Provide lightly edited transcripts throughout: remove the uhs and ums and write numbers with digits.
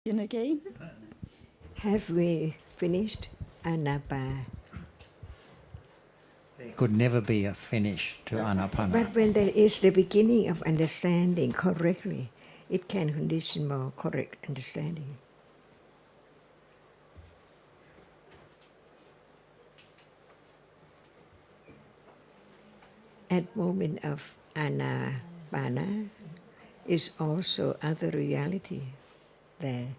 Again. Have we finished Anapa? There could never be a finish to Anapana. But when there is the beginning of understanding correctly, it can condition more correct understanding. At moment of Anapana is also other reality there.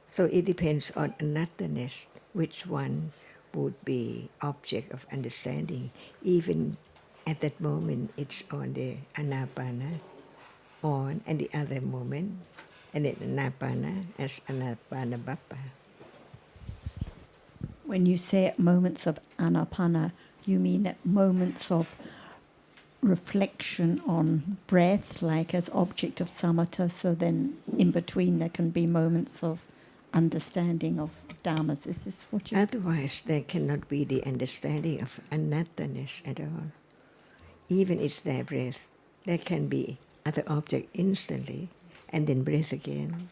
So it depends on anotherness, which one would be object of understanding. Even at that moment, it's on the anapana, on, and the other moment, and then anapana as anapana bappa. When you say at moments of anapana, you mean at moments of reflection on breath, like as object of samatha, so then in between there can be moments of understanding of dhammas. Is this what you... Otherwise, there cannot be the understanding of anotherness at all. Even it's their breath, there can be other object instantly, and then breath again.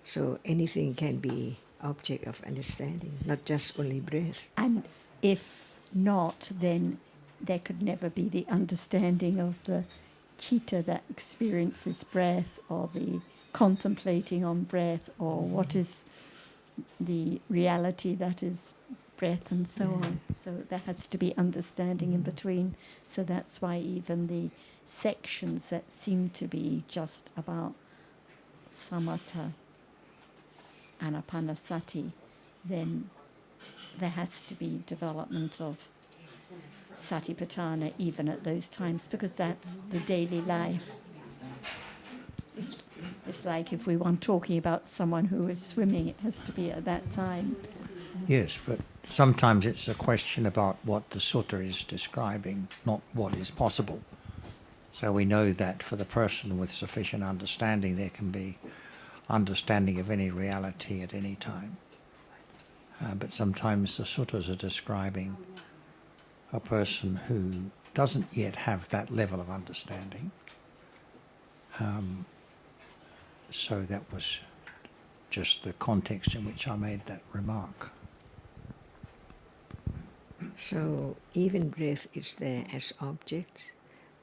So anything can be object of understanding, not just only breath. And if not, then there could never be the understanding of the citta that experiences breath, or the contemplating on breath, or what is the reality that is breath, and so on. So there has to be understanding in between. So that's why even the sections that seem to be just about samatha, anapanasati, then there has to be development of satipatthana even at those times, because that's the daily life. It's like if we want talking about someone who is swimming, it has to be at that time. Yes, but sometimes it's a question about what the sutta is describing, not what is possible. So we know that for the person with sufficient understanding, there can be understanding of any reality at any time. But sometimes the suttas are describing a person who doesn't yet have that level of understanding. So that was just the context in which I made that remark. So even breath is there as object,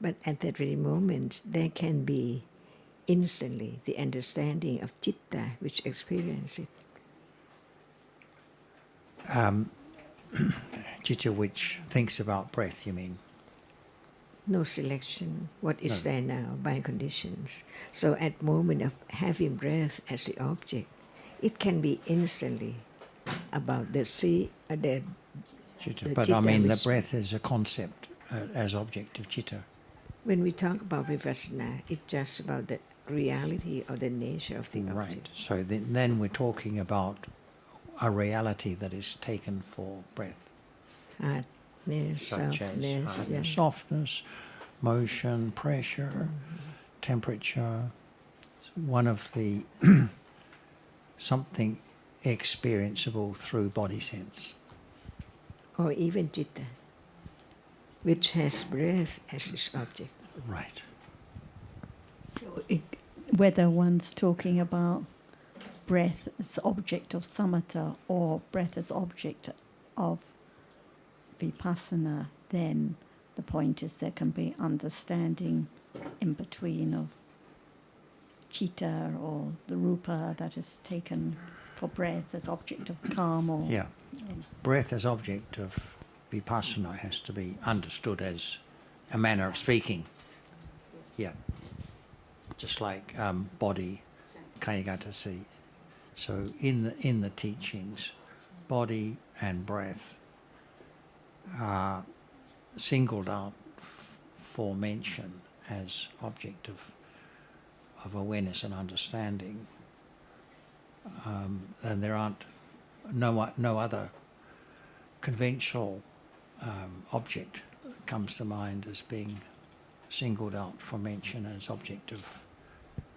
but at that very moment there can be instantly the understanding of citta which experience it. Citta which thinks about breath, you mean? No selection, what is No. there now by conditions. So at moment of having breath as the object, it can be instantly about the Citta. the But I citta mean, the which- breath is a concept as object of citta. When we talk about vipassana, it's just about the reality or the nature of the Right. object. So then we're talking about a reality that is taken for breath, Hardness, such as softness, hardness, softness, motion, pressure, temperature. One of the something experienceable through body sense. or even citta, which has breath as its object. Right. So whether one's talking about breath as object of samatha or breath as object of vipassana, then the point is there can be understanding in between of citta or the rupa that is taken for breath as object of calm, or... Yeah. Breath as object of vipassana has to be understood as a manner of speaking. Yeah. Just like body, kayagata. So in the teachings, body and breath are singled out for mention as object of awareness and understanding. And there aren't no other conventional object comes to mind as being singled out for mention as object of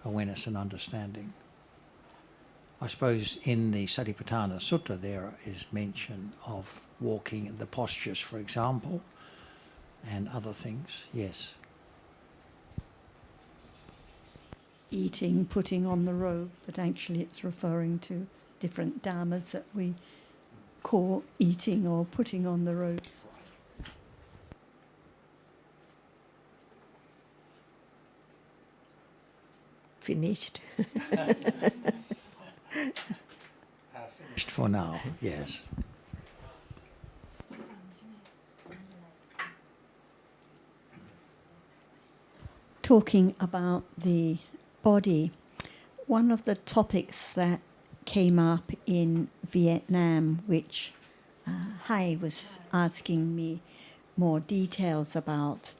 awareness and understanding. I suppose in the Satipatthana Sutta there is mention of walking, the postures, for example, and other things. Yes. eating, putting on the robe, but actually it's referring to different dhammas that we call eating or putting on the robes. Finished. Finished for now, yes. Talking about the body, one of the topics that came up in Vietnam, which Hai was asking me more details about,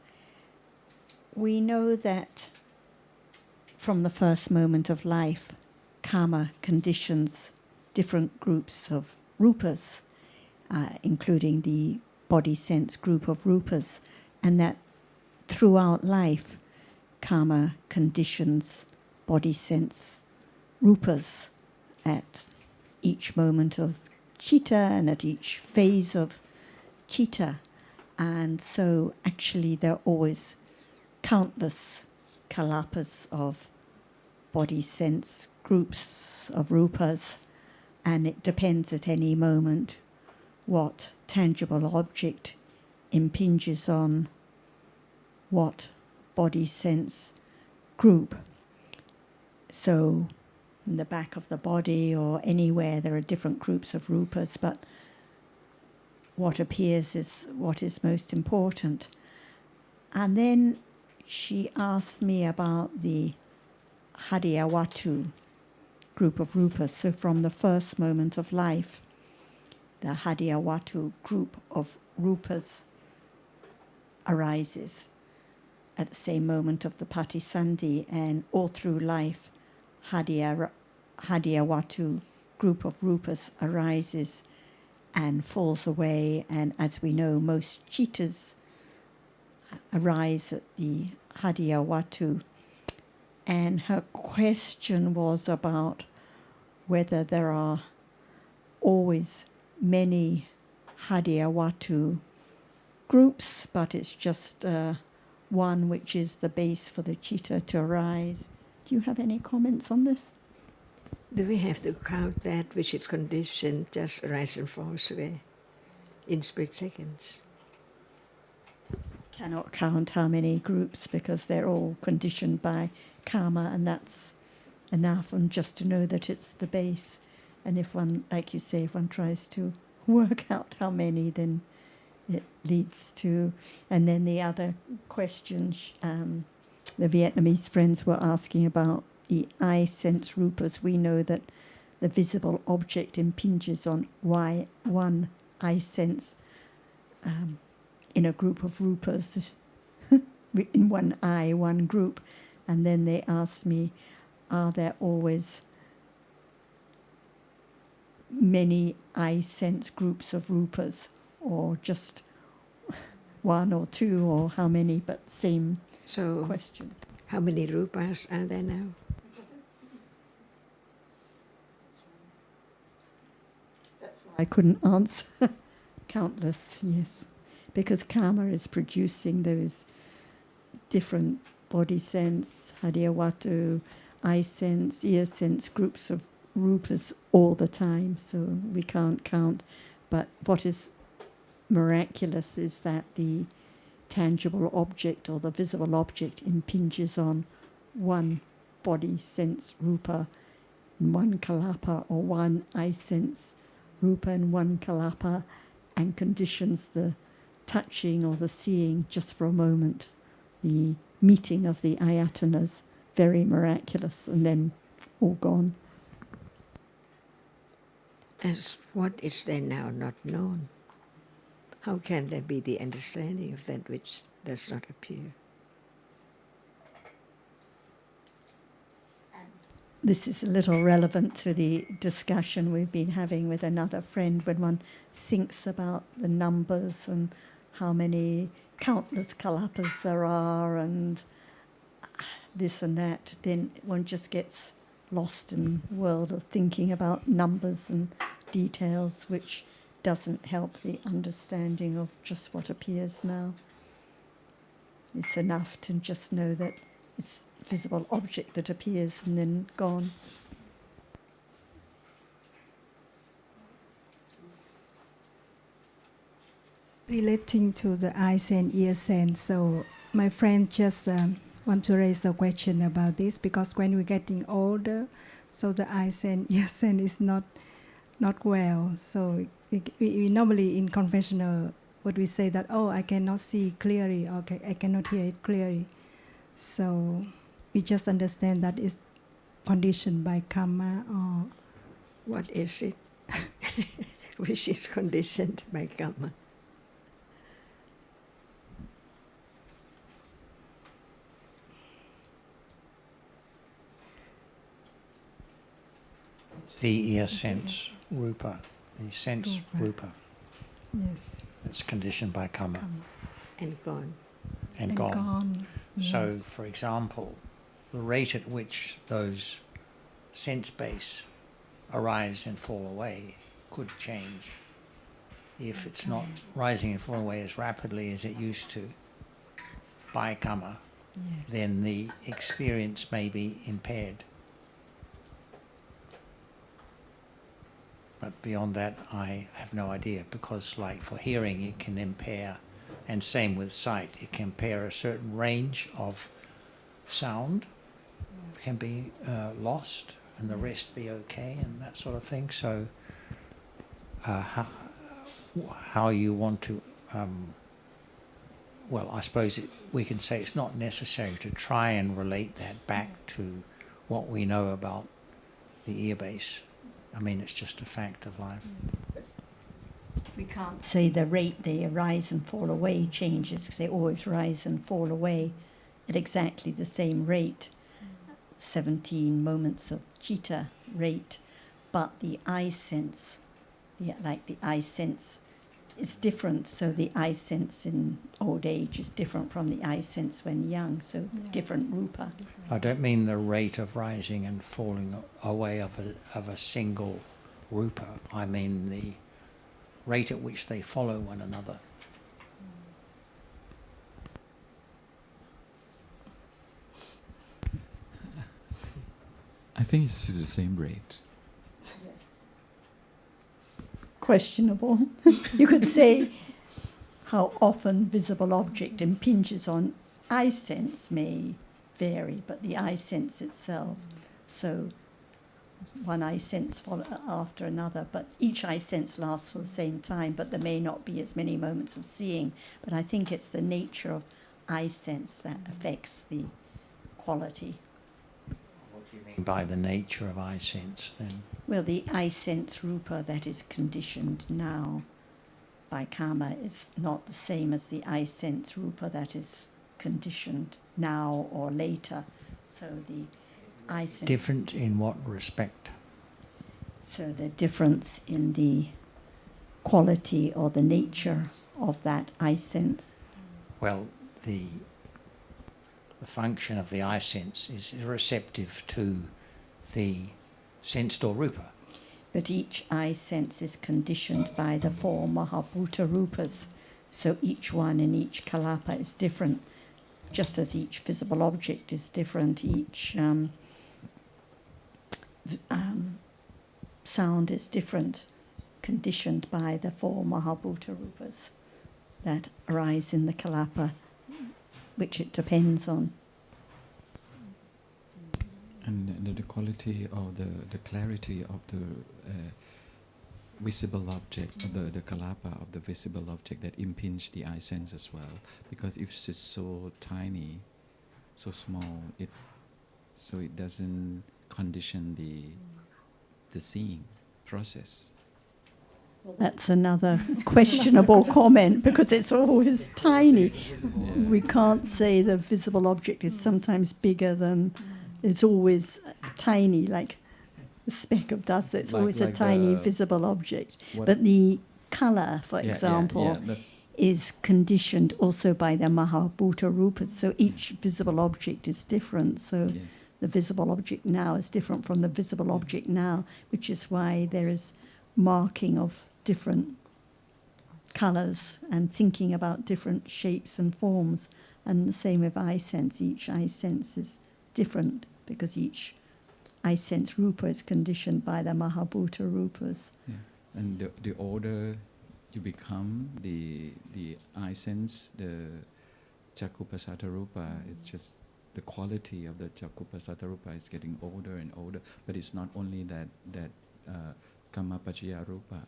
we know that from the first moment of life, karma conditions different groups of rupas, including the body sense group of rupas, and that throughout life, karma conditions body sense rupas at each moment of citta and at each phase of citta. And so actually there are always countless kalapas of body sense groups of rupas, and it depends at any moment what tangible object impinges on what body sense group. So in the back of the body or anywhere there are different groups of rupas, but what appears is what is most important. And then she asked me about the Hadiyawatu group of rupas. So from the first moment of life, the Hadiyawatu group of rupas arises at the same moment of the Patisandhi, and all through life, Hadiyawatu group of rupas arises and falls away, and as we know, most cittas arise at the Hadiyawatu. And her question was about whether there are always many Hadiyawatu groups, but it's just one which is the base for the citta to arise. Do you have any comments on this? Do we have to count that which is conditioned just rise and falls away in split seconds? Cannot count how many groups because they're all conditioned by karma, and that's enough, and just to know that it's the base. And if one, like you say, if one tries to work out how many, then it leads to... And then the other question the Vietnamese friends were asking about the eye sense rupas. We know that the visible object impinges on one eye sense in a group of rupas, in one eye, one group. And then they asked me, are there always many eye sense groups of rupas, or just one or two, or how many, but same question. How many rupas are there now? That's why I couldn't answer. Countless, yes. Because karma is producing those different body sense, Hadiyawatu, eye sense, ear sense groups of rupas all the time, so we can't count. But what is miraculous is that the tangible object or the visible object impinges on one body sense rupa, one kalapa, or one eye sense rupa and one kalapa, and conditions the touching or the seeing just for a moment, the meeting of the ayatanas, very miraculous, and then all gone. As what is there now not known? How can there be the understanding of that which does not appear? This is a little relevant to the discussion we've been having with another friend. When one thinks about the numbers and how many countless kalapas there are and this and that, then one just gets lost in the world of thinking about numbers and details, which doesn't help the understanding of just what appears now. It's enough to just know that it's visible object that appears and then gone. Relating to the eyes and ear sense, so my friend just want to raise the question about this, because when we're getting older, so the eyes and ear sense is not well. So we normally in conventional would we say that, oh, I cannot see clearly, or I cannot hear it clearly. So we just understand that it's conditioned by karma, or What is it? Which is conditioned by karma. The ear sense, rupa, the sense rupa. yes, It's conditioned by karma And gone. and gone. So, yes. for example, the rate at which those sense base arise and fall away could change. If it's not rising and falling away as rapidly as it used to by karma, Yes. then the experience may be impaired. But beyond that, I have no idea, because like for hearing, it can impair, and same with sight, it can impair a certain range of sound, can be lost, and the rest be okay, and that sort of thing. So how you want to, well, I suppose we can say it's not necessary to try and relate that back to what we know about the ear base. I mean, it's just a fact of life. We can't say the rate they rise and fall away changes, because they always rise and fall away at exactly the same rate, 17 moments of chitta rate, but the eye sense, the eye sense is different. So the eye sense in old age is different from the eye sense when young, so different rupa. I don't mean the rate of rising and falling away of a single rupa. I mean the rate at which they follow one another. I think it's the same rate. Questionable. You could say how often visible object impinges on eye sense may vary, but the eye sense itself, so one eye sense follow after another, but each eye sense lasts for the same time, but there may not be as many moments of seeing. But I think it's the nature of eye sense that affects the quality. What do you mean by the nature of eye sense then? Well, the eye sense rupa that is conditioned now by karma is not the same as the eye sense rupa that is conditioned now or later. So the eye sense... Different in what respect? So the difference in the quality or the nature of that eye sense. Well, the function of the eye sense is receptive to the sensed or rupa. But each eye sense is conditioned by the four Mahabhuta rupas. So each one in each kalapa is different, just as each visible object is different, each sound is different, conditioned by the four Mahabhuta rupas that arise in the kalapa, which it depends on. And the quality or the clarity of the visible object, the kalapa of the visible object that impinge the eye sense as well. Because if it's so tiny, so small, it doesn't condition the seeing process. That's another questionable comment, because it's always tiny. We can't say the visible object is sometimes bigger than... It's always tiny, like a speck of dust. It's always a tiny visible object. But the colour, for example, is conditioned also by the Mahabhuta rupas. So each visible object is different. So the visible object now is different from the visible object now, which is why there is marking of different colours and thinking about different shapes and forms. And the same with eye sense. Each eye sense is different because each eye sense rupa is conditioned by the Mahabhuta rupas. Yeah. And the older you become, the eye sense, the Chakupasata Rupa, it's just the quality of the Chakupasata Rupa is getting older and older. But it's not only that Kamapachaya Rupa.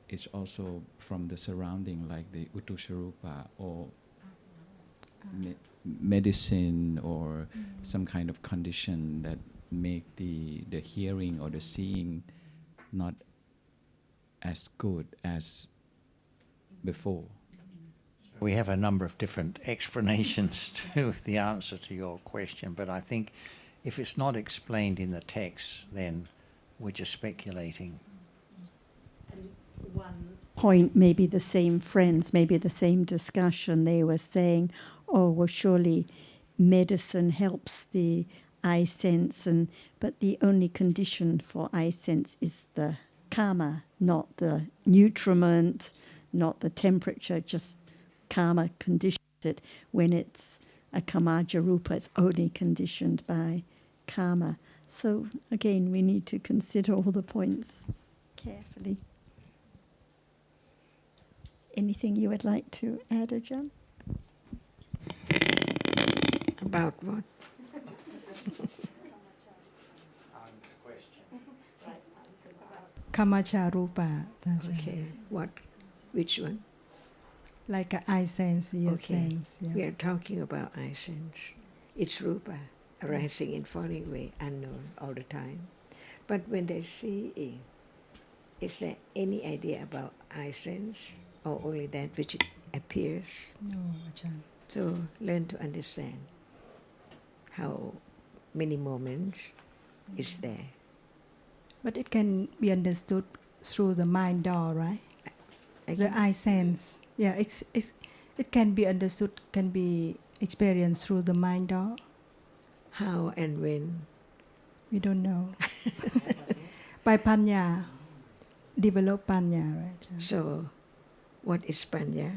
It's also from the surrounding, like the Utusha Rupa or medicine or some kind of condition that make the hearing or the seeing not as good as before. We have a number of different explanations to the answer to your question, but I think if it's not explained in the text, then we're just speculating. One point, maybe the same friends, maybe the same discussion, they were saying, oh, well, surely medicine helps the eye sense, but the only condition for eye sense is the karma, not the nutriment, not the temperature, just karma conditions it. When it's a kamaja rupa, it's only conditioned by karma. So again, we need to consider all the points carefully. Anything you would like to add, Ajahn? About what? Kamacharupa. Okay, what? Which one? Like an eye sense, ear Okay. sense. Yeah. We are talking about eye sense. It's rupa, arising in falling away, unknown all the time. But when they see, is there any idea about eye sense or only that which appears? No, Ajahn. So learn to understand how many moments is there. But it can be understood through the mind door, right? The Again, eye sense. Yeah, it can be understood, can be experienced through the mind door. how and when? We don't know. By panya, develop panya, right? Ajahn? So, what is panya?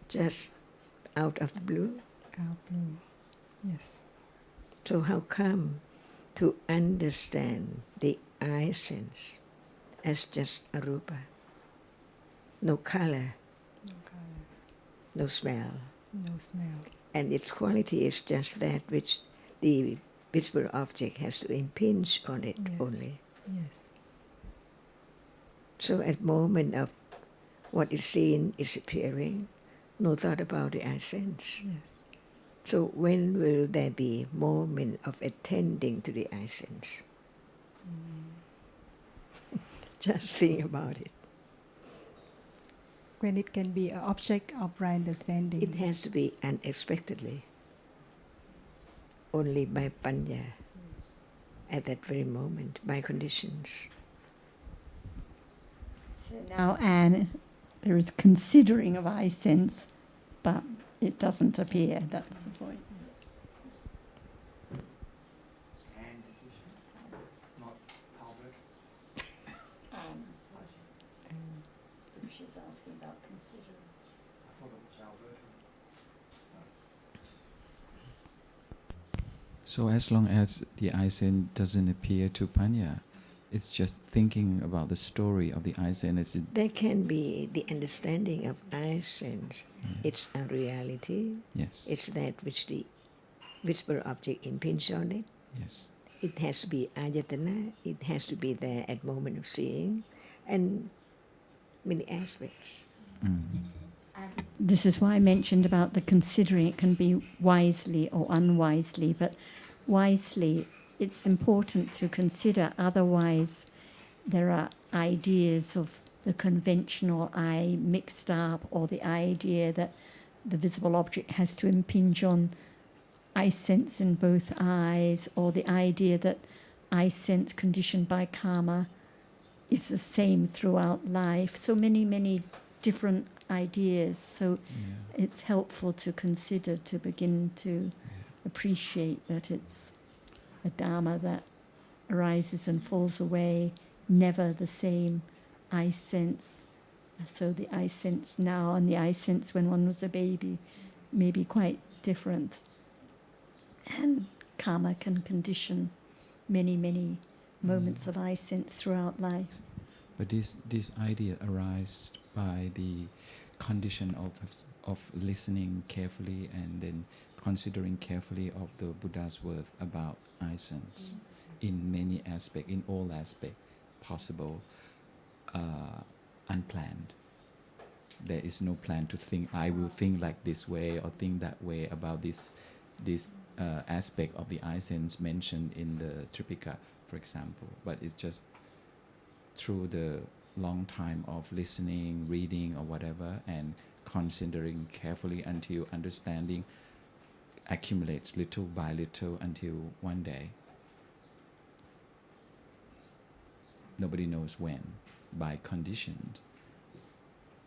Just out of the blue. Our blue. Yes. So how come to understand the eye sense as just a rupa? No color, No color, no smell, no smell. and its quality is just that which the visible object has to impinge on it Yes. only. Yes. So at moment of what is seen is appearing, no thought about the eye sense. Yes. So when will there be moment of attending to the eye sense? Just think about it. When it can be an object of right understanding. It has to be unexpectedly, only by panya, at that very moment, by conditions. So now, Anne, there is considering of eye sense, but it doesn't appear. That's the point. And not Albert. She was asking about considering. I thought it was Albert. So as long as the eye sense doesn't appear to panya, it's just thinking about the story of the eye sense. There can be the understanding of eye sense. It's a reality. Yes. It's that which the visible object impinges on it. Yes. It has to be ayatana. It has to be there at moment of seeing, and many aspects. This is why I mentioned about the considering. It can be wisely or unwisely, but wisely, it's important to consider. Otherwise, there are ideas of the conventional eye mixed up, or the idea that the visible object has to impinge on eye sense in both eyes, or the idea that eye sense conditioned by karma is the same throughout life. So many different ideas. So Yeah. it's helpful to consider, to begin to appreciate that it's a Dhamma that arises and falls away, never the same eye sense So the I sense now and the I sense when one was a baby may be quite different. And karma can condition many, many moments of I sense throughout life. But this idea arises by the condition of listening carefully and then considering carefully of the Buddha's words about I sense in many aspects, in all aspects possible, unplanned. There is no plan to think I will think like this way or think that way about this aspect of the I sense mentioned in the Tripika, for example. But it's just through the long time of listening, reading or whatever, and considering carefully until understanding accumulates little by little until one day, nobody knows when, by conditions,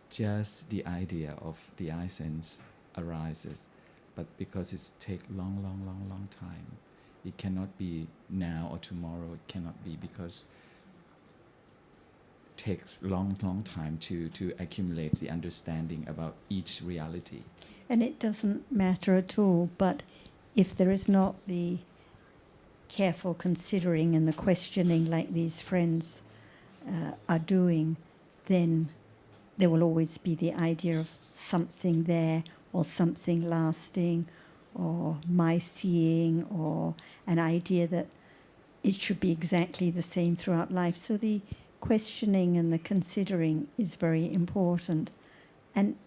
just the idea of the I sense arises. But because it takes long time, it cannot be now or tomorrow, it cannot be, because it takes long time to accumulate the understanding about each reality. And it doesn't matter at all, but if there is not the careful considering and the questioning like these friends are doing, then there will always be the idea of something there or something lasting or my seeing or an idea that it should be exactly the same throughout life. So the questioning and the considering is very important. And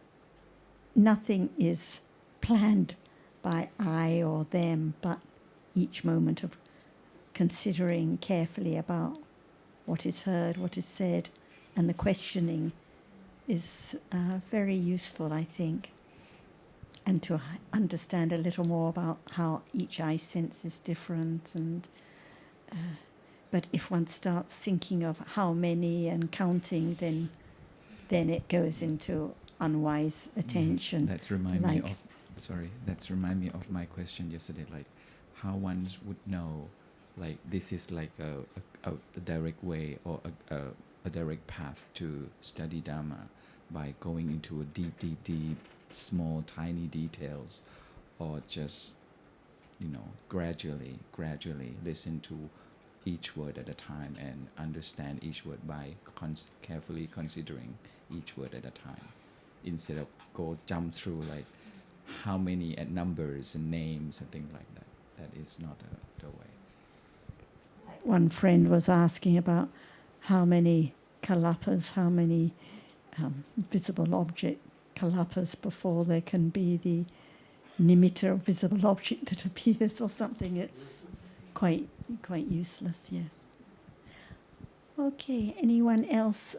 nothing is planned by I or them, but each moment of considering carefully about what is heard, what is said, and the questioning is very useful, I think, and to understand a little more about how each I sense is different. And but if one starts thinking of how many and counting, then it goes into unwise attention. That's remind me of my question yesterday, like how one would know like this is like a direct way or a direct path to study Dhamma by going into a deep, small, tiny details, or just, gradually listen to each word at a time and understand each word by carefully considering each word at a time, instead of jump through like how many numbers and names and things like that. That is not the way. One friend was asking about how many kalapas, how many visible object kalapas before there can be the nimitta, visible object that appears or something. It's quite useless, yes. Okay, anyone else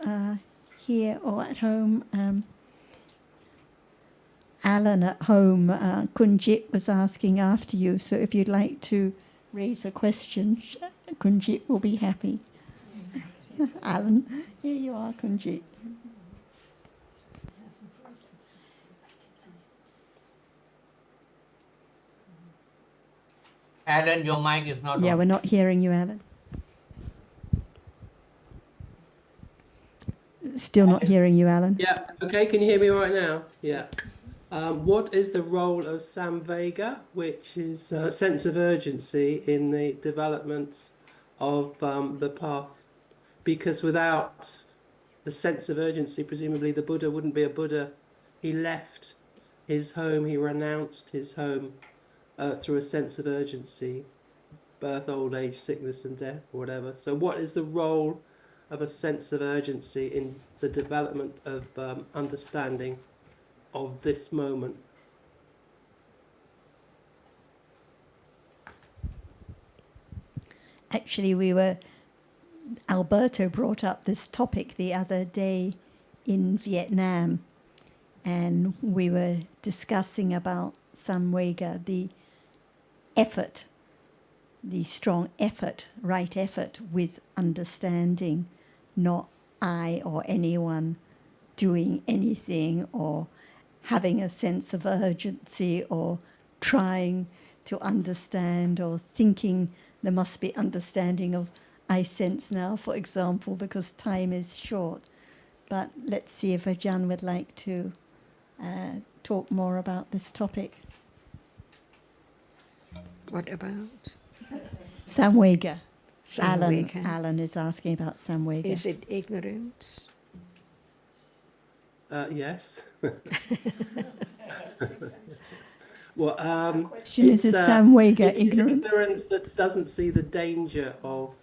here or at home? Alan at home, Kunjit was asking after you, so if you'd like to raise a question, Kunjit will be happy. Alan, here you are, Kunjit. Alan, your mic is not on. Yeah, we're not hearing you, Alan. Still not hearing you, Alan. Yeah, okay, can you hear me right now? Yeah. What is the role of samvega, which is a sense of urgency in the development of the path? Because without the sense of urgency, presumably the Buddha wouldn't be a Buddha. He left his home, he renounced his home through a sense of urgency, birth, old age, sickness and death, or whatever. So what is the role of a sense of urgency in the development of understanding of this moment? Actually, Alberto brought up this topic the other day in Vietnam, and we were discussing about samvega, the effort, the strong effort, right effort with understanding, not I or anyone doing anything or having a sense of urgency or trying to understand or thinking there must be understanding of I sense now, for example, because time is short. But let's see if Ajahn would like to talk more about this topic. What about Samvega. samvega? Alan is asking about Samvega. Is it ignorance? Yes. Well, Question is Samvega it's ignorance? ignorance that doesn't see the danger of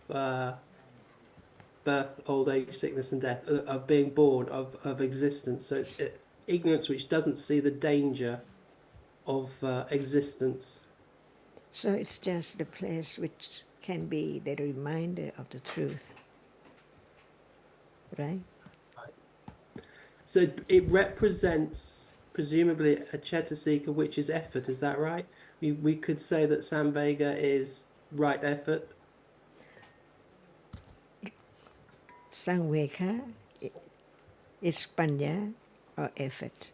birth, old age, sickness, and death, of being born, of existence. So it's ignorance which doesn't see the danger of existence. So it's just the place which can be the reminder of the truth, right? So it represents, presumably, a Cetasika which is effort, is that right? We could say that Samvega is right effort. Samvega is panya or effort.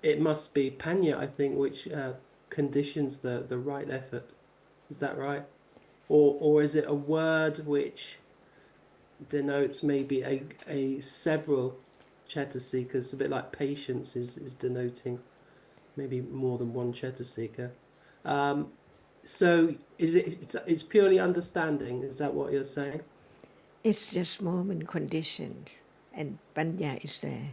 It must be Panya, I think, which conditions the right effort. Is that right? Or is it a word which denotes maybe a several Cetasikas, a bit like patience is denoting maybe more than one Cetasika. So it's purely understanding, is that what you're saying? It's just moment conditioned, and panya is there,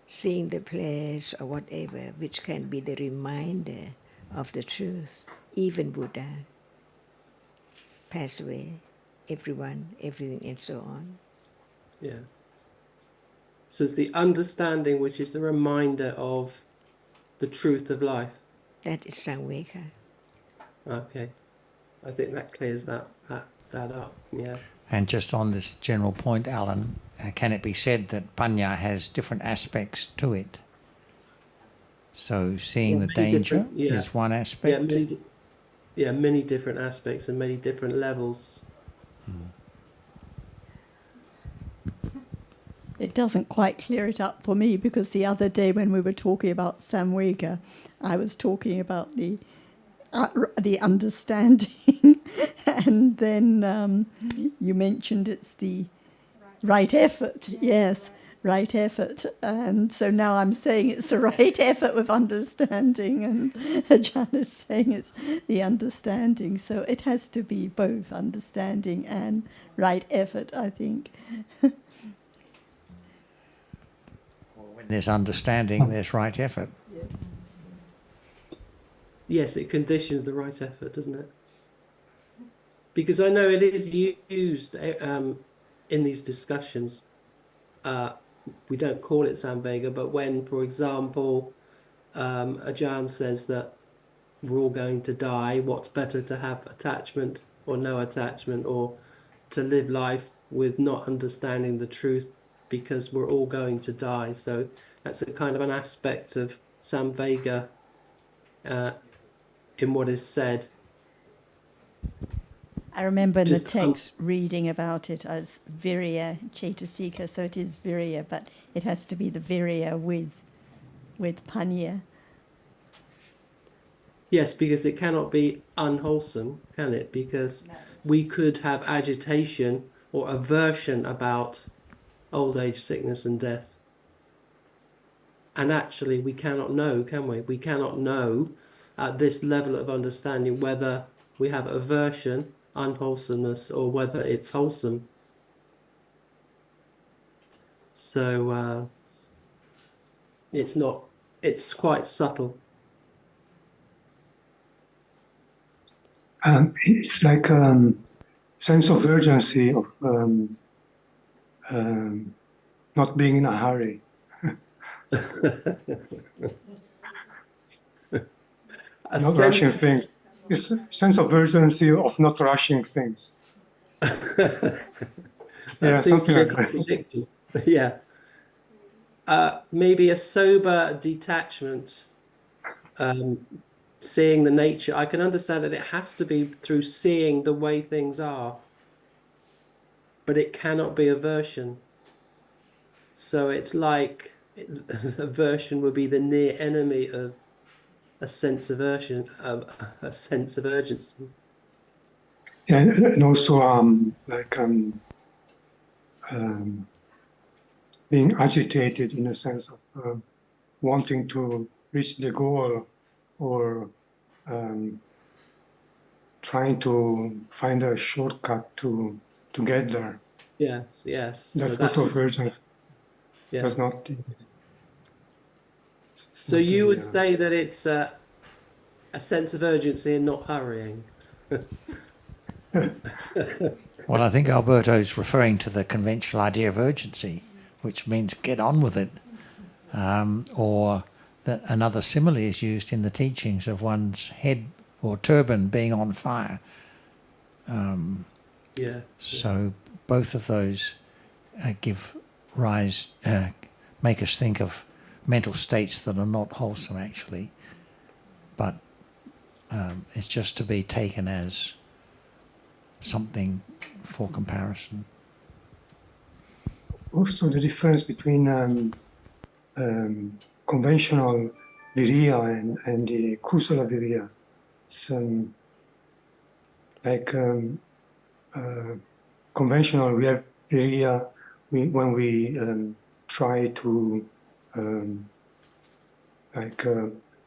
seeing the place or whatever, which can be the reminder of the truth. Even Buddha passed away, everyone, everything, and so on. Yeah. So it's the understanding which is the reminder of the truth of life. That is samvega. Okay. I think that clears that up. Yeah. And just on this general point, Alan, can it be said that panya has different aspects to it? So seeing the many danger different- yeah. is one aspect. Many different aspects and many different levels. It doesn't quite clear it up for me, because the other day when we were talking about Samvega, I was talking about the understanding, and then you mentioned it's the right effort. Yes, right effort. And so now I'm saying it's the right effort with understanding, and Ajahn is saying it's the understanding. So it has to be both understanding and right effort, I think. When there's understanding, there's right effort. Yes, it conditions the right effort, doesn't it? Because I know it is used in these discussions. We don't call it Samvega, but when, for example, Ajahn says that we're all going to die, what's better, to have attachment or no attachment, or to live life with not understanding the truth, because we're all going to die. So that's a kind of an aspect of Samvega in what is said. I remember in the Just, text reading about it as virya cetasika, so it is virya, but it has to be the virya with panya. Yes, because it cannot be unwholesome, can it? Because we could have agitation or aversion about old age, sickness, and death. And actually, we cannot know, can we? We cannot know at this level of understanding whether we have aversion, unwholesomeness, or whether it's wholesome. So it's quite subtle. It's like sense of urgency of not being in a hurry. Not rushing things. It's a sense of urgency of not rushing things. That seems to something be a like that. contradiction. Yeah. Maybe a sober detachment, seeing the nature. I can understand that it has to be through seeing the way things are, but it cannot be aversion. So it's like aversion would be the near enemy of a sense of urgency. and also being agitated in a sense of wanting to reach the goal or trying to find a shortcut to get there. Yes, yes. That So sort that's of urgency yeah. does not. So you would say that it's a sense of urgency and not hurrying. Well, I think Alberto's referring to the conventional idea of urgency, which means get on with it. Or that another simile is used in the teachings of one's head or turban being on fire. Yeah. So both of those give rise, make us think of mental states that are not wholesome actually, but it's just to be taken as something for comparison. Also, the difference between conventional viriya and the kusala viriya. Like conventional, we have viriya when we try to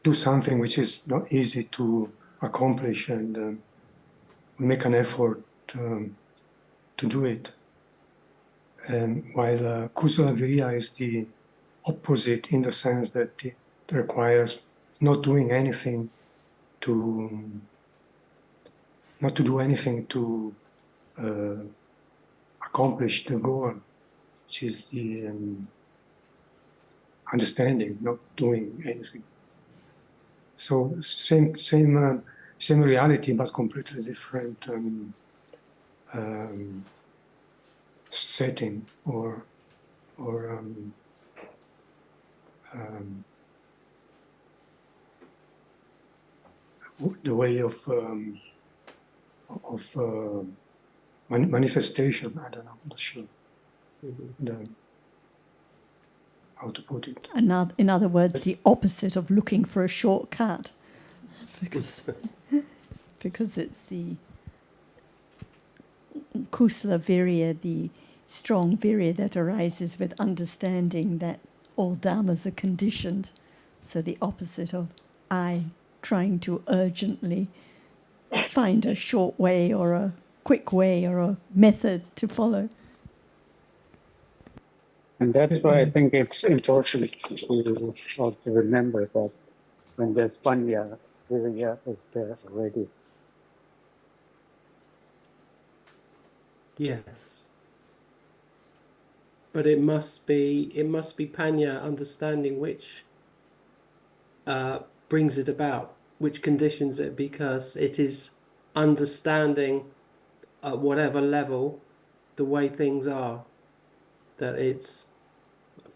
do something which is not easy to accomplish, and we make an effort to do it. And while kusala viriya is the opposite in the sense that it requires not doing anything to not to do anything to accomplish the goal, which is the understanding, not doing anything. So same reality, but completely different setting or the way of manifestation. I don't know. I'm not sure how to put it. In other words, the opposite of looking for a shortcut, because it's the kusala virya, the strong virya that arises with understanding that all dhammas are conditioned. So the opposite of I trying to urgently find a short way or a quick way or a method to follow. And that's why I think it's important to also remember that when there's panya, virya is there already. Yes. But it must be panya understanding which brings it about, which conditions it, because it is understanding at whatever level the way things are, that it's,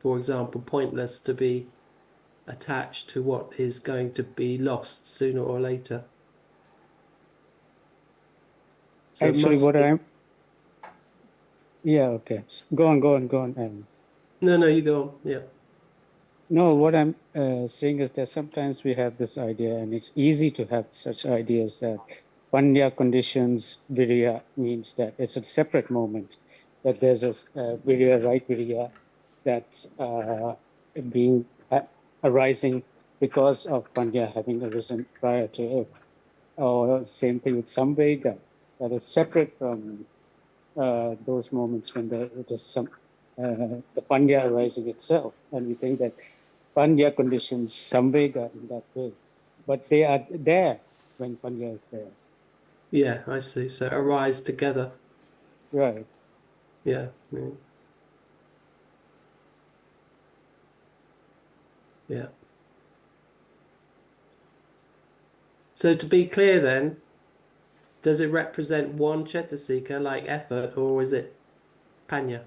for example, pointless to be attached to what is going to be lost sooner or later. So Actually, okay. Go on. No, you go on. Yeah. No, what I'm saying is that sometimes we have this idea, and it's easy to have such ideas that panya conditions virya means that it's a separate moment, that there's a virya, right virya, that's being arising because of panya having arisen prior to it. Or same thing with samvega, that is separate from those moments when there is some the panya arising itself, and we think that panya conditions samvega in that way, but they are there when panya is there. Yeah, I see. So arise together. Right. Yeah. Yeah. So to be clear then, does it represent one cetasika like effort, or is it panya?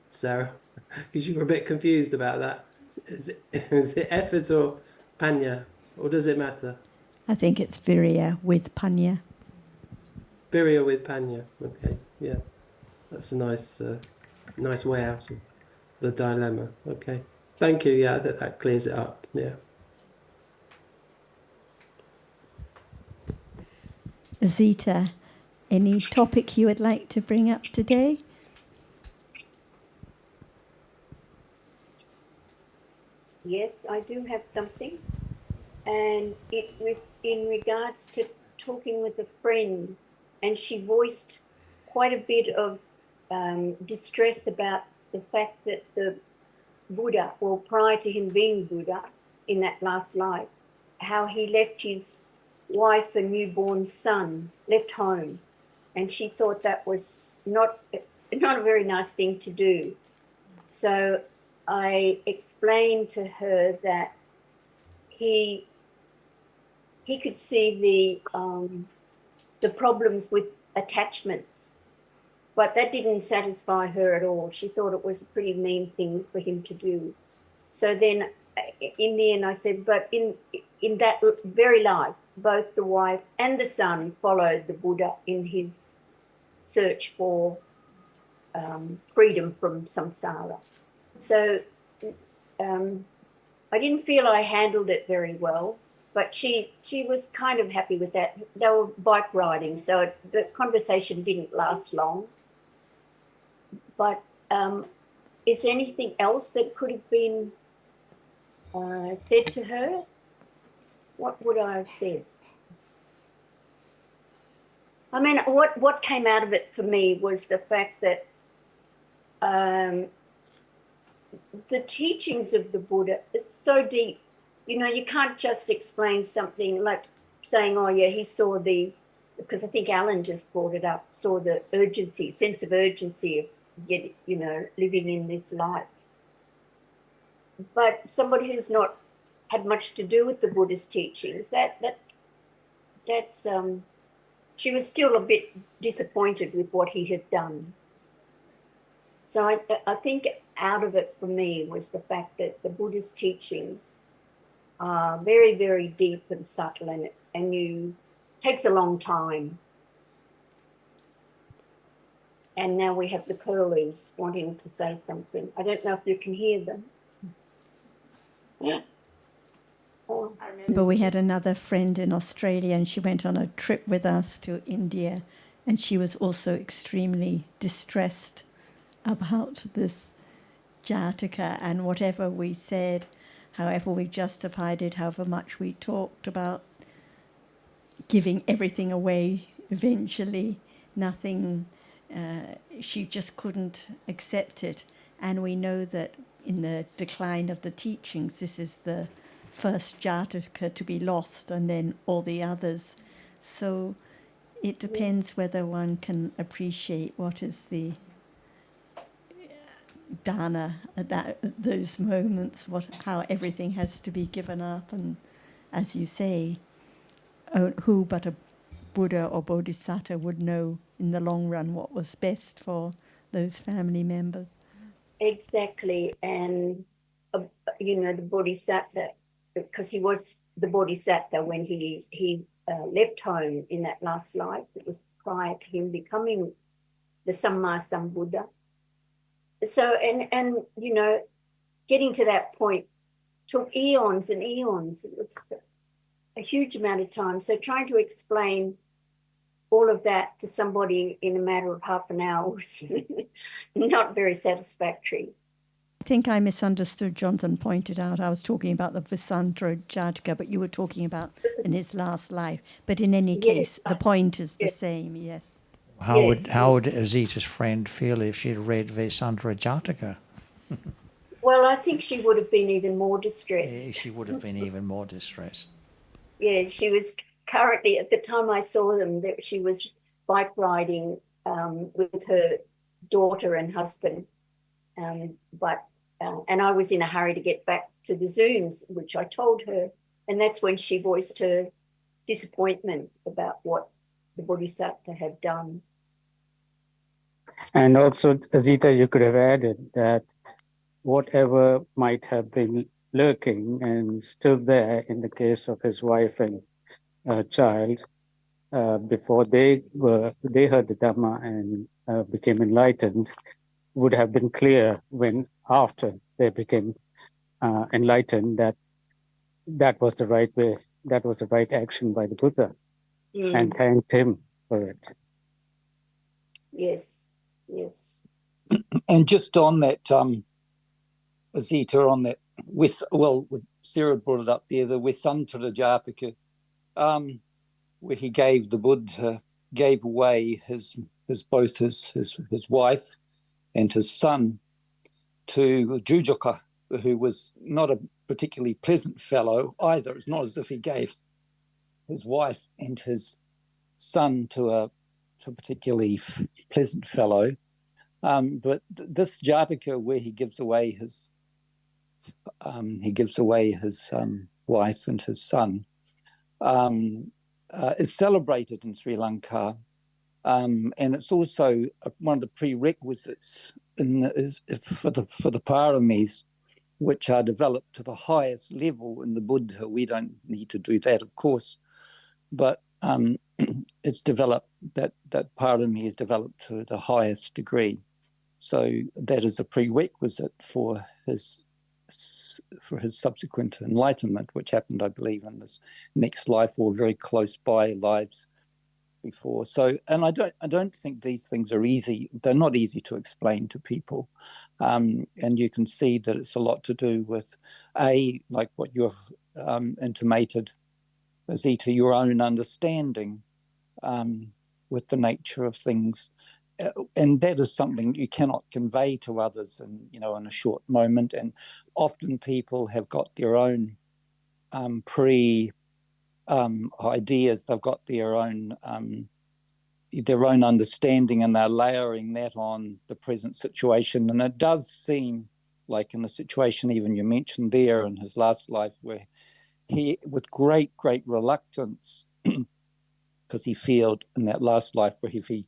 Sarah, because you were a bit confused about that. Is it effort or panya, or does it matter? I think it's virya with panya. Virya with panya. Okay, yeah, that's a nice way out of the dilemma. Okay, thank you. Yeah, that clears it up. Yeah. Zita, any topic you would like to bring up today? Yes, I do have something. And it was in regards to talking with a friend, and she voiced quite a bit of distress about the fact that the Buddha, well, prior to him being Buddha in that last life, how he left his wife and newborn son, left home. And she thought that was not a very nice thing to do. So I explained to her that he could see the problems with attachments, but that didn't satisfy her at all. She thought it was a pretty mean thing for him to do. So then, in the end, I said, but in that very life, both the wife and the son followed the Buddha in his search for freedom from samsara. So I didn't feel I handled it very well, but she was kind of happy with that. They were bike riding, so the conversation didn't last long. But is there anything else that could have been said to her? What would I have said? I mean, what came out of it for me was the fact that the teachings of the Buddha are so deep. You know, you can't just explain something like saying, oh, yeah, he saw because I think Alan just brought it up, saw the urgency, sense of urgency of, you know, living in this life. But somebody who's not had much to do with the Buddhist teachings, that's she was still a bit disappointed with what he had done. So I think out of it for me was the fact that the Buddhist teachings are very, very deep and subtle, and takes a long time. And now we have the curlews wanting to say something. I don't know if you can hear them. Yeah. Oh. I remember we had another friend in Australia, and she went on a trip with us to India, and she was also extremely distressed about this Jataka, and whatever we said, however we justified it, however much we talked about giving everything away eventually, nothing, she just couldn't accept it. And we know that in the decline of the teachings, this is the first Jataka to be lost, and then all the others. So it depends whether one can appreciate what is the dana at those moments, how everything has to be given up. And as you say, who but a Buddha or Bodhisattva would know in the long run what was best for those family members? Exactly. And, you know, the Bodhisattva, because he was the Bodhisattva when he left home in that last life. It was prior to him becoming the Samma Sambuddha. So, and you know, getting to that point took eons and eons. It's a huge amount of time. So trying to explain all of that to somebody in a matter of half an hour was not very satisfactory. I think I misunderstood. Jonathan pointed out I was talking about the Vasantara Jataka, but you were talking about in his last life. But in any case, the point is the same, yes. How would Azita's friend feel if she'd read Vesantara Jataka? Well, I think she would have been even more distressed. Yeah, she would have been even more distressed. Yeah, she was currently, at the time I saw them, that she was bike riding with her daughter and husband. And I was in a hurry to get back to the Zooms, which I told her. And that's when she voiced her disappointment about what the Bodhisattva had done. And also, Azita, you could have added that whatever might have been lurking and still there in the case of his wife and child, before they heard the Dhamma and became enlightened, would have been clear when after they became enlightened that was the right way, that was the right action by the Buddha, and thanked him for it. Yes, yes. And just on that, Azita, on that, Sarah brought it up there, the Vesantara Jataka, where he gave the Buddha, gave away both his wife and his son to Jujaka, who was not a particularly pleasant fellow either. It's not as if he gave his wife and his son to a particularly pleasant fellow. But this Jataka, where he gives away his wife and his son, is celebrated in Sri Lanka, and it's also one of the prerequisites for the paramis, which are developed to the highest level in the Buddha. We don't need to do that, of course, but it's developed, that parami is developed to the highest degree. So that is a prerequisite for his subsequent enlightenment, which happened, I believe, in this next life or very close by lives before. So, and I don't think these things are easy. They're not easy to explain to people, and you can see that it's a lot to do with like what you've intimated, Azita, your own understanding with the nature of things. And that is something you cannot convey to others in a short moment. And often people have got their own ideas. They've got their own understanding, and they're layering that on the present situation. And it does seem like in the situation even you mentioned there in his last life, where he, with great reluctance, because he feared in that last life where if he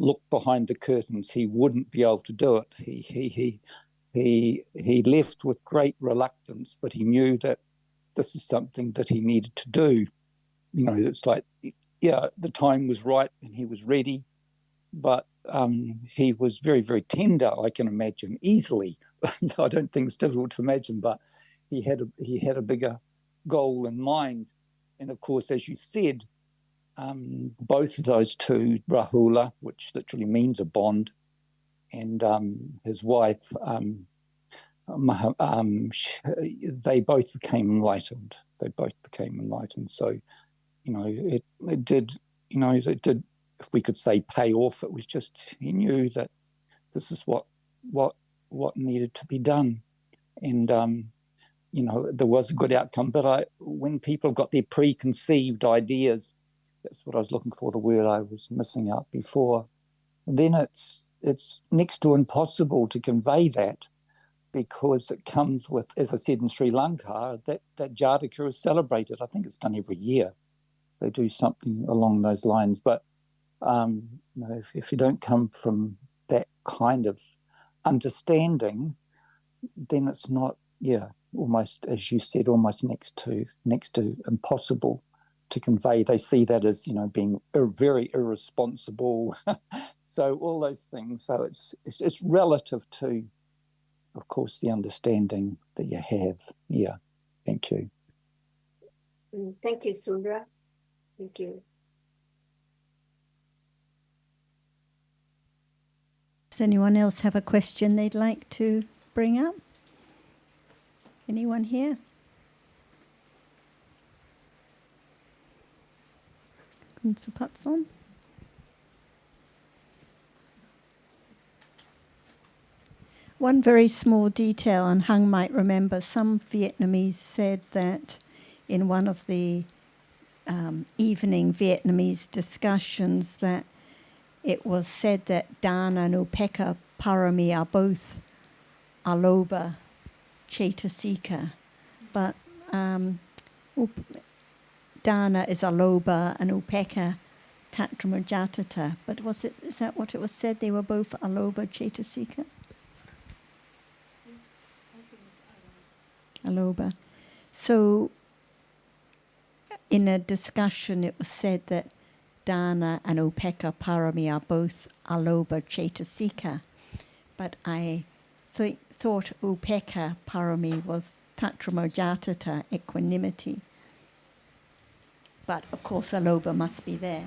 looked behind the curtains, he wouldn't be able to do it. He left with great reluctance, but he knew that this is something that he needed to do. It's like, the time was right and he was ready, but he was very, very tender, I can imagine, easily. I don't think it's difficult to imagine, but he had a bigger goal in mind. And of course, as you said, both of those two, Rahula, which literally means a bond, and his wife, they both became enlightened. So, it did, if we could say, pay off. It was just, he knew that this is what needed to be done. And, there was a good outcome. But when people got their preconceived ideas, that's what I was looking for, the word I was missing out before, then it's next to impossible to convey that, because it comes with, as I said, in Sri Lanka, that Jataka is celebrated. I think it's done every year. They do something along those lines. But if you don't come from that kind of understanding, then it's not, almost, as you said, almost next to impossible to convey. They see that as, being very irresponsible. So all those things. So it's relative to, of course, the understanding that you have. Yeah. Thank you. Thank you, Sundra. Thank you. Does anyone else have a question they'd like to bring up? Anyone here? Kunsupatson? One very small detail, and Hung might remember, some Vietnamese said that in one of the evening Vietnamese discussions, that it was said that Dana and Upekkha Parami are both Aloba Cetasika, but Dana is Aloba and Upekkha Tattramajatata. But is that what it was said? They were both Aloba Cetasika? Aloba. So in a discussion it was said that Dana and Upekkha Parami are both Aloba Cetasika, but I thought Upekkha Parami was Tattramajatata, equanimity. But of course Aloba must be there.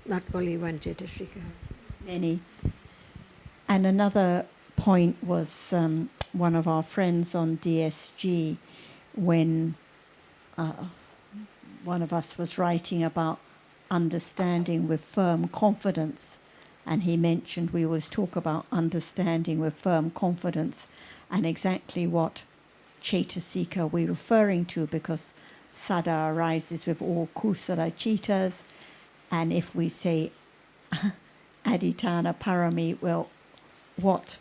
Not only one Cetasika. Many. And another point was one of our friends on DSG, when one of us was writing about understanding with firm confidence, and he mentioned we always talk about understanding with firm confidence, and exactly what Chaitasika we're referring to, because Sada arises with all kusala chitas, and if we say Aditana Parami, well, what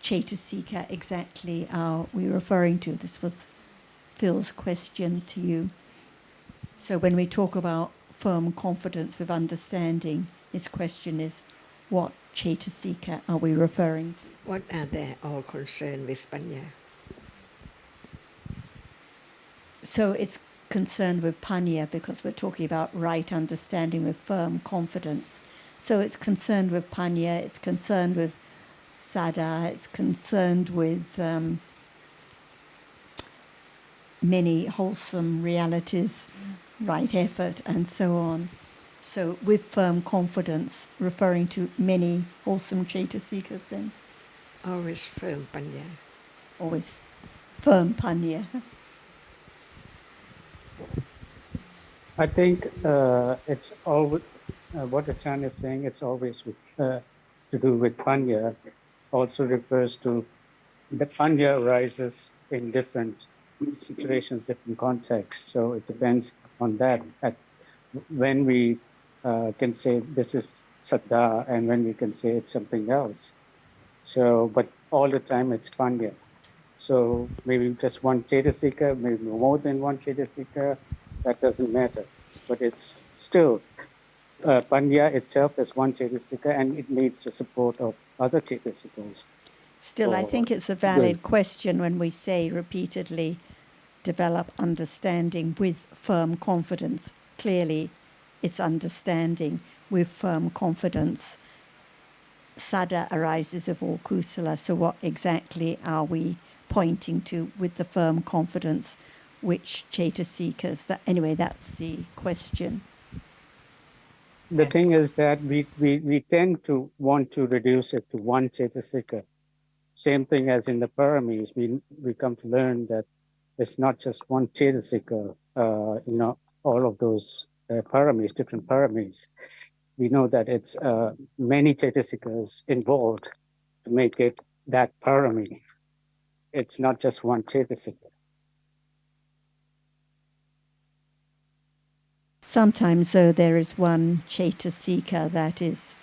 Chaitasika exactly are we referring to? This was Phil's question to you. So when we talk about firm confidence with understanding, his question is, what Chaitasika are we referring to? What are they all concerned with Panya? So it's concerned with Panya because we're talking about right understanding with firm confidence. So it's concerned with Panya, it's concerned with Sada, it's concerned with many wholesome realities, right effort, and so on. So with firm confidence, referring to many wholesome Chaitasikas then. Always firm Panya. Always firm Panya. I think it's always what Achan is saying. It's always with, to do with Panya. Also refers to the Panya arises in different situations, different contexts. So it depends on that. When we can say this is Saddha, and when we can say it's something else. So, but all the time it's Panya. So maybe just one Chetasika, maybe more than one Chetasika, that doesn't matter. But it's still, Panya itself is one Chetasika, and it needs the support of other Chetasikas. Still, I think it's a valid question when we say repeatedly, develop understanding with firm confidence. Clearly, it's understanding with firm confidence. Sada arises of all kusala. So what exactly are we pointing to with the firm confidence? Which Chaitasikas? Anyway, that's the question. The thing is that we tend to want to reduce it to one Chetasika. Same thing as in the paramis, we come to learn that it's not just one Chetasika, all of those paramis, different paramis. We know that it's many Chetasikas involved to make it that parami. It's not just one Chetasika. Sometimes, though, there is one Chaitasika that is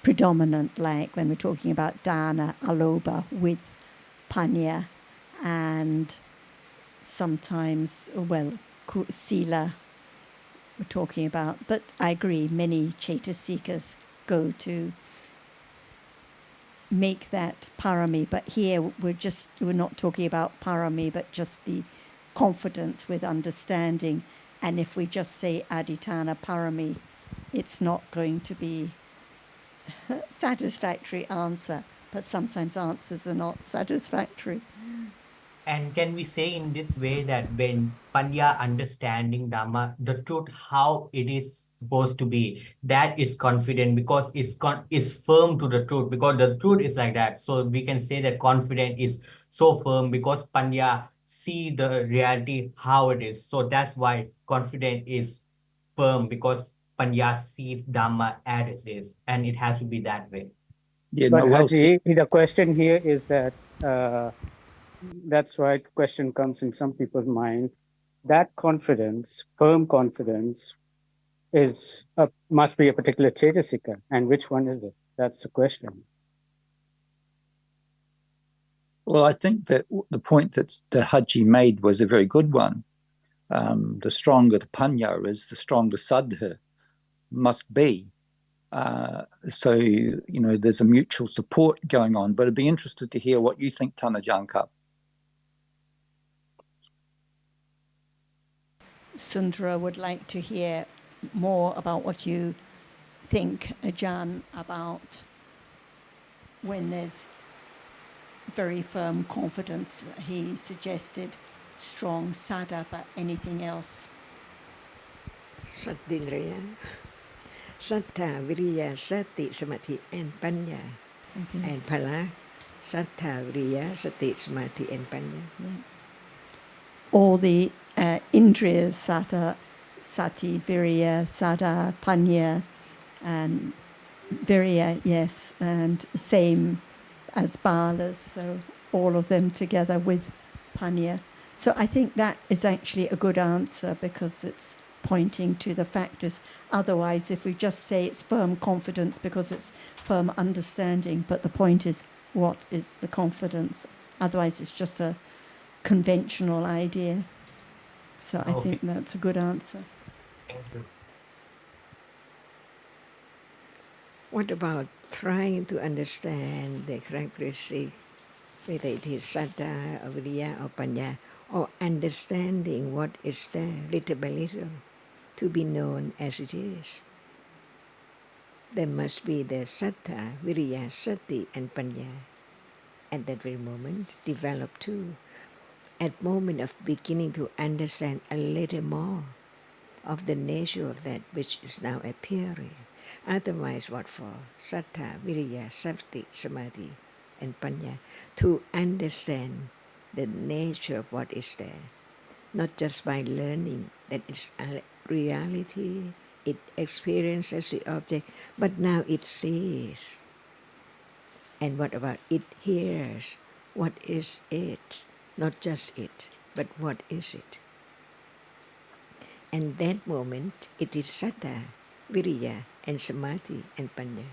predominant, like when we're talking about dana, aloba with panya, and sometimes, well, sila we're talking about. But I agree, many Chaitasikas go to make that parami. But here we're not talking about parami, but just the confidence with understanding. And if we just say aditana parami, it's not going to be a satisfactory answer. But sometimes answers are not satisfactory. And can we say in this way that when Panya understanding Dhamma, the truth how it is supposed to be, that is confident because is firm to the truth, because the truth is like that. So we can say that confident is so firm because Panya see the reality how it is. So that's why confident is firm, because Panya sees Dhamma as it is, and it has to be that way. Yeah, But no, well, Haji, the question here is that that's why the question comes in some people's mind. That confidence, firm confidence, must be a particular Chetasika. And which one is it? That's the question. well, I think that the point that Haji made was a very good one. The stronger the panya is, the stronger saddha must be. So, there's a mutual support going on, but I'd be interested to hear what you think, Tanajanka. Sundara would like to hear more about what you think, Ajahn, about when there's very firm confidence. He suggested strong sada, but anything else? Saddindriya. Sattha, Viriya, Sati, Samadhi, and Panya. Okay. And Pala, Sattha, Viriya, Sati, Samadhi, and Panya. Yeah. All the Indriyas, Sati, Virya, Sada, Panya, and Virya, yes, and same as Balas, so all of them together with Panya. So I think that is actually a good answer because it's pointing to the factors. Otherwise, if we just say it's firm confidence because it's firm understanding, but the point is, what is the confidence? Otherwise, it's just a conventional idea. So I think that's a good answer. Thank you. What about trying to understand the characteristic, whether it is Sattha, or Viriya, or Panya, or understanding what is there little by little to be known as it is? There must be the Sattha, Viriya, Sati, and Panya at that very moment develop too. At moment of beginning to understand a little more of the nature of that which is now appearing. Otherwise, what for? Sattha, Viriya, Sati, Samadhi, and Panya, to understand the nature of what is there, not just by learning that it's a reality, it experiences the object, but now it sees. And what about it hears? What is it? Not just it, but what is it? And that moment, it is Sattha, Viriya, and Samadhi, and Panya.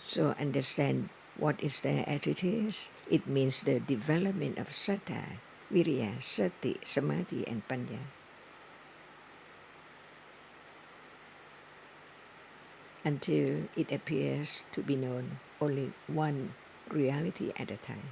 So understand what is there as it is. It means the development of Sattha, Viriya, Sati, Samadhi, and Panya. Until it appears to be known only one reality at a time.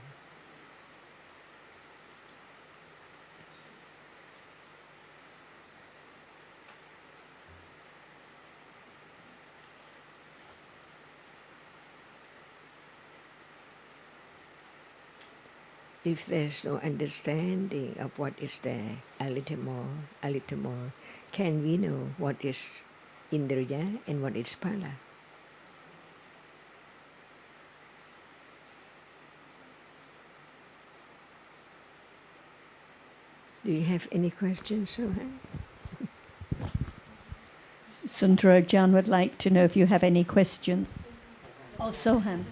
If there's no understanding of what is there, a little more, can we know what is Indriya and what is Pala? Do you have any questions, Sohan? Sundara Jan would like to know if you have any questions. Oh, Sohan.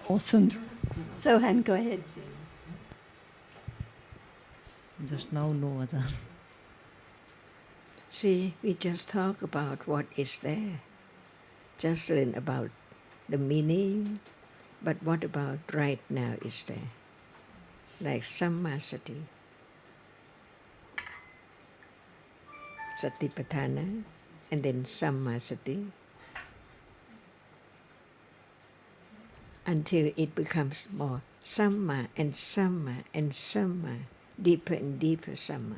Or Sundara. Sohan, go ahead, please. Just now, no, Ajahn. See, we just talk about what is there. Just learn about the meaning, but what about right now is there? Like Sammasati, Satipatthana, and then Sammasati, until it becomes more Samma and Samma and Samma, deeper and deeper Samma.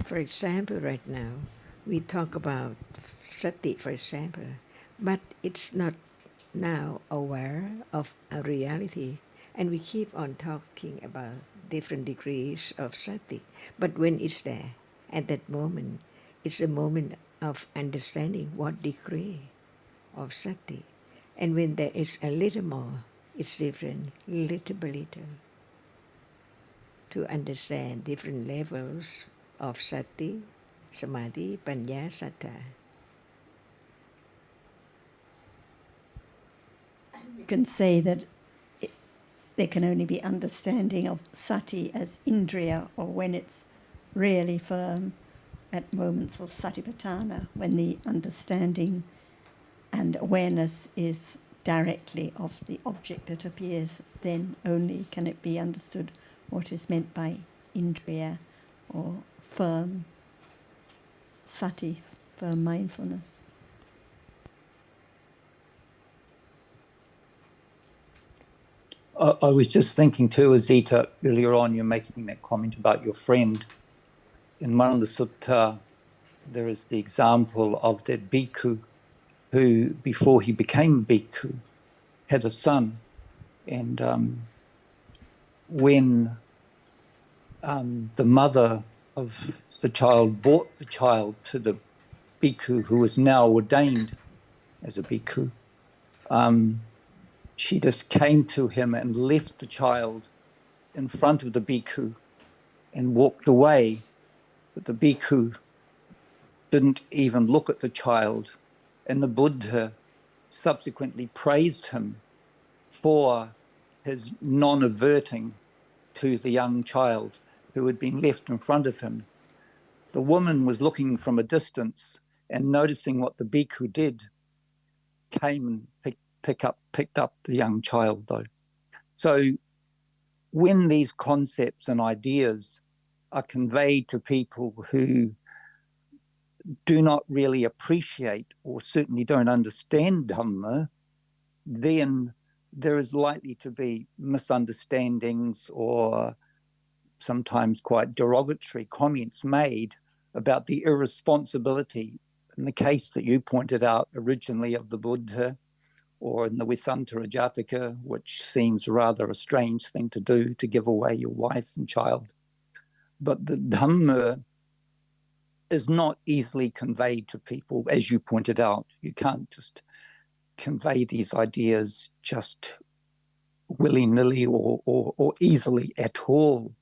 For example, right now, we talk about Sati, for example, but it's not now aware of a reality, and we keep on talking about different degrees of Sati. But when it's there, at that moment, it's a moment of understanding what degree of Sati. And when there is a little more, it's different, little by little, to understand different levels of Sati, Samadhi, Panya, Sattha. You can say that there can only be understanding of Sati as Indriya, or when it's really firm at moments of Satipatthana, when the understanding and awareness is directly of the object that appears, then only can it be understood what is meant by Indriya or firm Sati, firm mindfulness. I was just thinking too, Azita, earlier on, you're making that comment about your friend. In one of the sutta, there is the example of that bhikkhu who, before he became bhikkhu, had a son. And when the mother of the child brought the child to the bhikkhu who is now ordained as a bhikkhu, she just came to him and left the child in front of the bhikkhu and walked away. But the bhikkhu didn't even look at the child, and the Buddha subsequently praised him for his non-averting to the young child who had been left in front of him. The woman was looking from a distance and noticing what the bhikkhu did, came and picked up the young child though. So when these concepts and ideas are conveyed to people who do not really appreciate or certainly don't understand Dhamma, then there is likely to be misunderstandings or sometimes quite derogatory comments made about the irresponsibility, in the case that you pointed out originally of the Buddha, or in the Vesantara Jataka, which seems rather a strange thing to do, to give away your wife and child. But the Dhamma is not easily conveyed to people, as you pointed out. You can't just convey these ideas just willy-nilly or easily at all.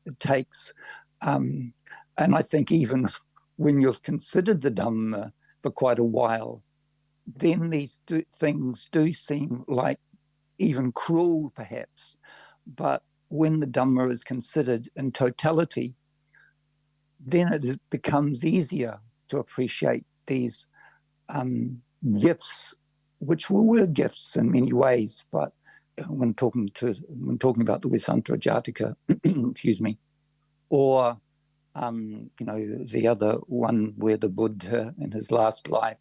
It takes, and I think even when you've considered the Dhamma for quite a while, then these things do seem like even cruel perhaps. But when the Dhamma is considered in totality, then it becomes easier to appreciate these gifts, which were gifts in many ways. But when talking about the Vesantara Jataka, excuse me, or the other one where the Buddha in his last life,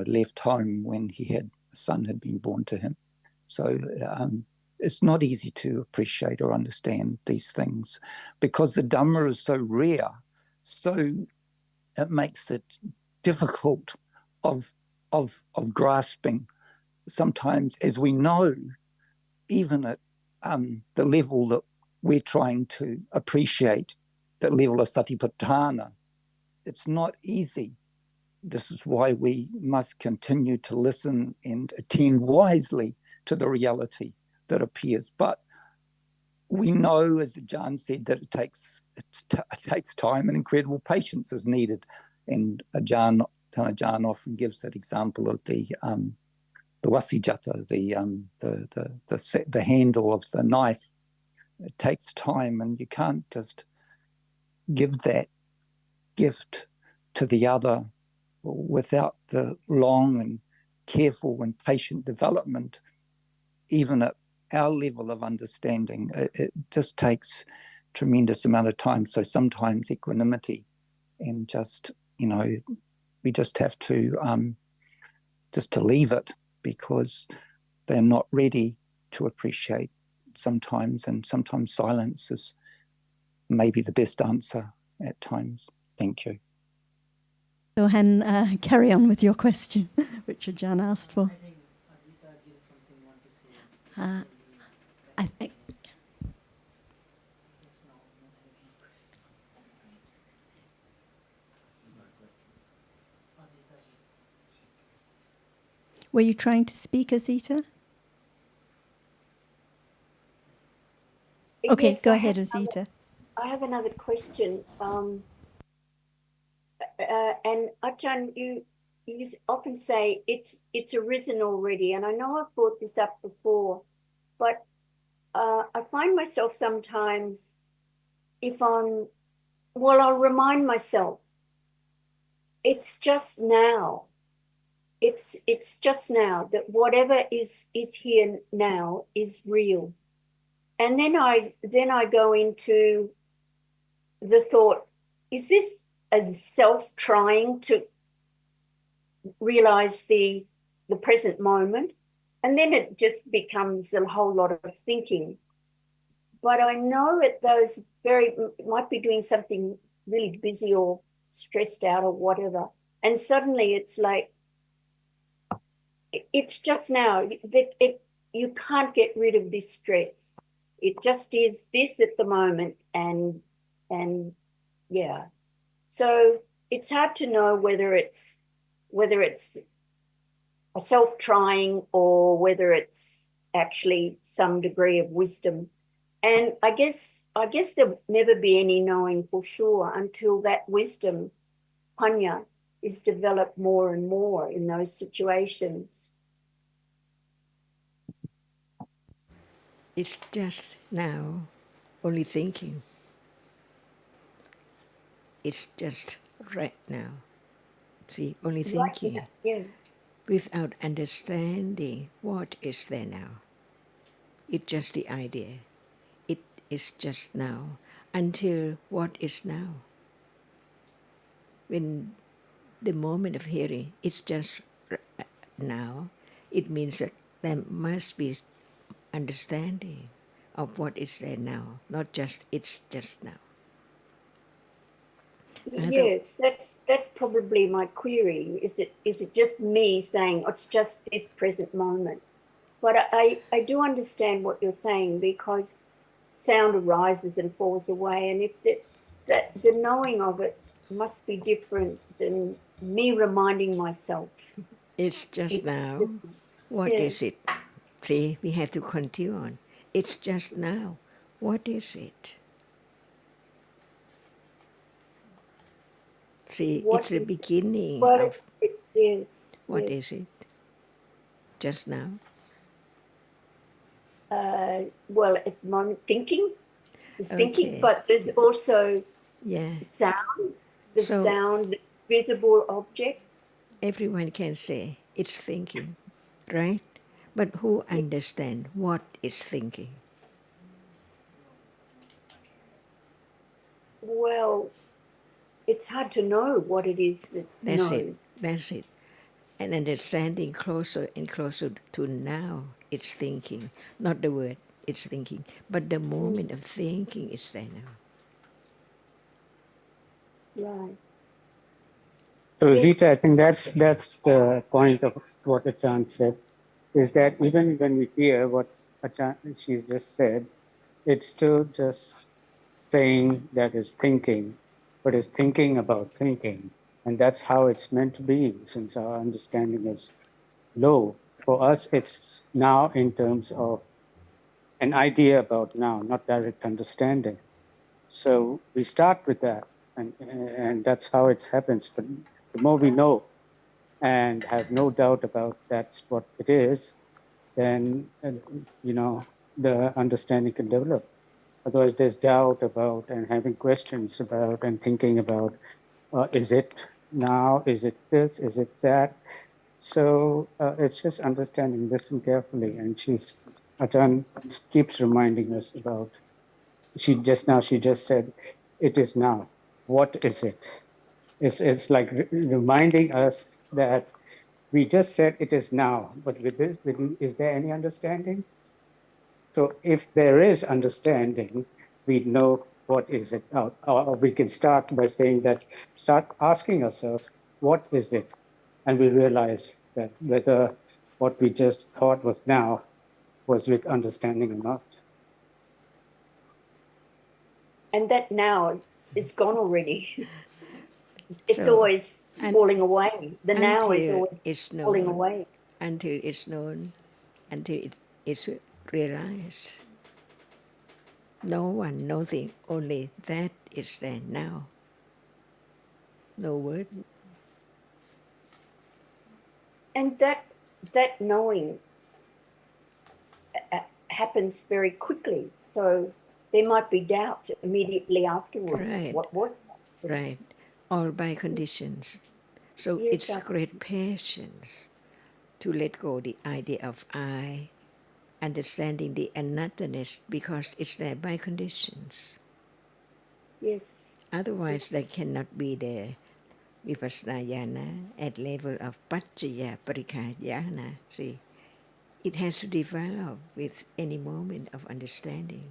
left home when a son had been born to him. So it's not easy to appreciate or understand these things because the Dhamma is so rare. So it makes it difficult of grasping. Sometimes, as we know, even at the level that we're trying to appreciate, the level of satipatthana, it's not easy. This is why we must continue to listen and attend wisely to the reality that appears. But we know, as Ajahn said, that it takes time and incredible patience is needed. And Ajahn often gives that example of the wasijata, the handle of the knife. It takes time, and you can't just give that gift to the other without the long and careful and patient development. Even at our level of understanding, it just takes tremendous amount of time. So sometimes equanimity and just, we just have to leave it because they're not ready to appreciate sometimes, and sometimes silence is maybe the best answer at times. Thank you. Go ahead and carry on with your question, which Ajahn asked for. I think Ajita did something want to say. I think. Were you trying to speak, Azita? Okay, Yes, go ahead, Azita. I have another question. And Ajahn, you often say it's arisen already, and I know I've brought this up before, but I find myself sometimes, I'll remind myself, it's just now. It's just now that whatever is here now is real. And then I go into the thought, is this a self trying to realize the present moment? And then it just becomes a whole lot of thinking. But I know that those might be doing something really busy or stressed out or whatever. And suddenly it's like, it's just now that you can't get rid of this stress. It just is this at the moment, and yeah. So it's hard to know whether it's a self-trying or whether it's actually some degree of wisdom. And I guess there'll never be any knowing for sure until that wisdom, panya, is developed more and more in those situations. It's just now only thinking. It's just right now. See, only thinking. Right, yeah. Without understanding what is there now. It's just the idea. It is just now. Until what is now. When the moment of hearing, it's just now, it means that there must be understanding of what is there now, not just it's just now. Yes, that's probably my query. Is it just me saying, oh, it's just this present moment? But I do understand what you're saying, because sound arises and falls away, and if the knowing of it must be different than me reminding myself. It's just now. What Yeah. is it? See, we have to continue on. It's just now. What is it? See, What it's the is- beginning But of yes. what yes. is it? Just now. Well, at the moment, thinking is thinking, Okay. but there's also Yeah. sound. The So- sound, the visible object. Everyone can say it's thinking, right? But who understands what is thinking? Well, it's hard to know what it is that That's knows. it. That's it. And understanding closer and closer to now, it's thinking. Not the word, it's thinking. But the moment of thinking is there now. Right. So, Yes. Zita, I think that's the point of what Achan said, is that even when we hear what Achan she's just said, it's still just saying that is thinking, but is thinking about thinking. And that's how it's meant to be, since our understanding is low. For us, it's now in terms of an idea about now, not direct understanding. So we start with that, and that's how it happens. But the more we know and have no doubt about that's what it is, then the understanding can develop. Otherwise, there's doubt about and having questions about and thinking about, is it now? Is it this? Is it that? So it's just understanding, listen carefully, and Ajahn keeps reminding us about. She just said, "It is now. What is it?" It's like reminding us that we just said it is now, but with this, is there any understanding? So if there is understanding, we know what is it. Or we can start by saying that, start asking ourselves, what is it? And we realize that whether what we just thought was now was with understanding or not. And that now is gone already. It's So, always falling away. The now is until always it's falling known, away. until it's known, until it's realized. No one, nothing, only that is there now. No word. And that knowing happens very quickly. So there might be doubt immediately afterwards. Right. What was that? Right. All by conditions. So Yes, it's great patience to let go the idea of I, understanding the anotherness, because it's there by conditions. Yes. Otherwise, they cannot be there. Vipassana jhana at level of paccaya parikkhaya jhana. See, it has to develop with any moment of understanding.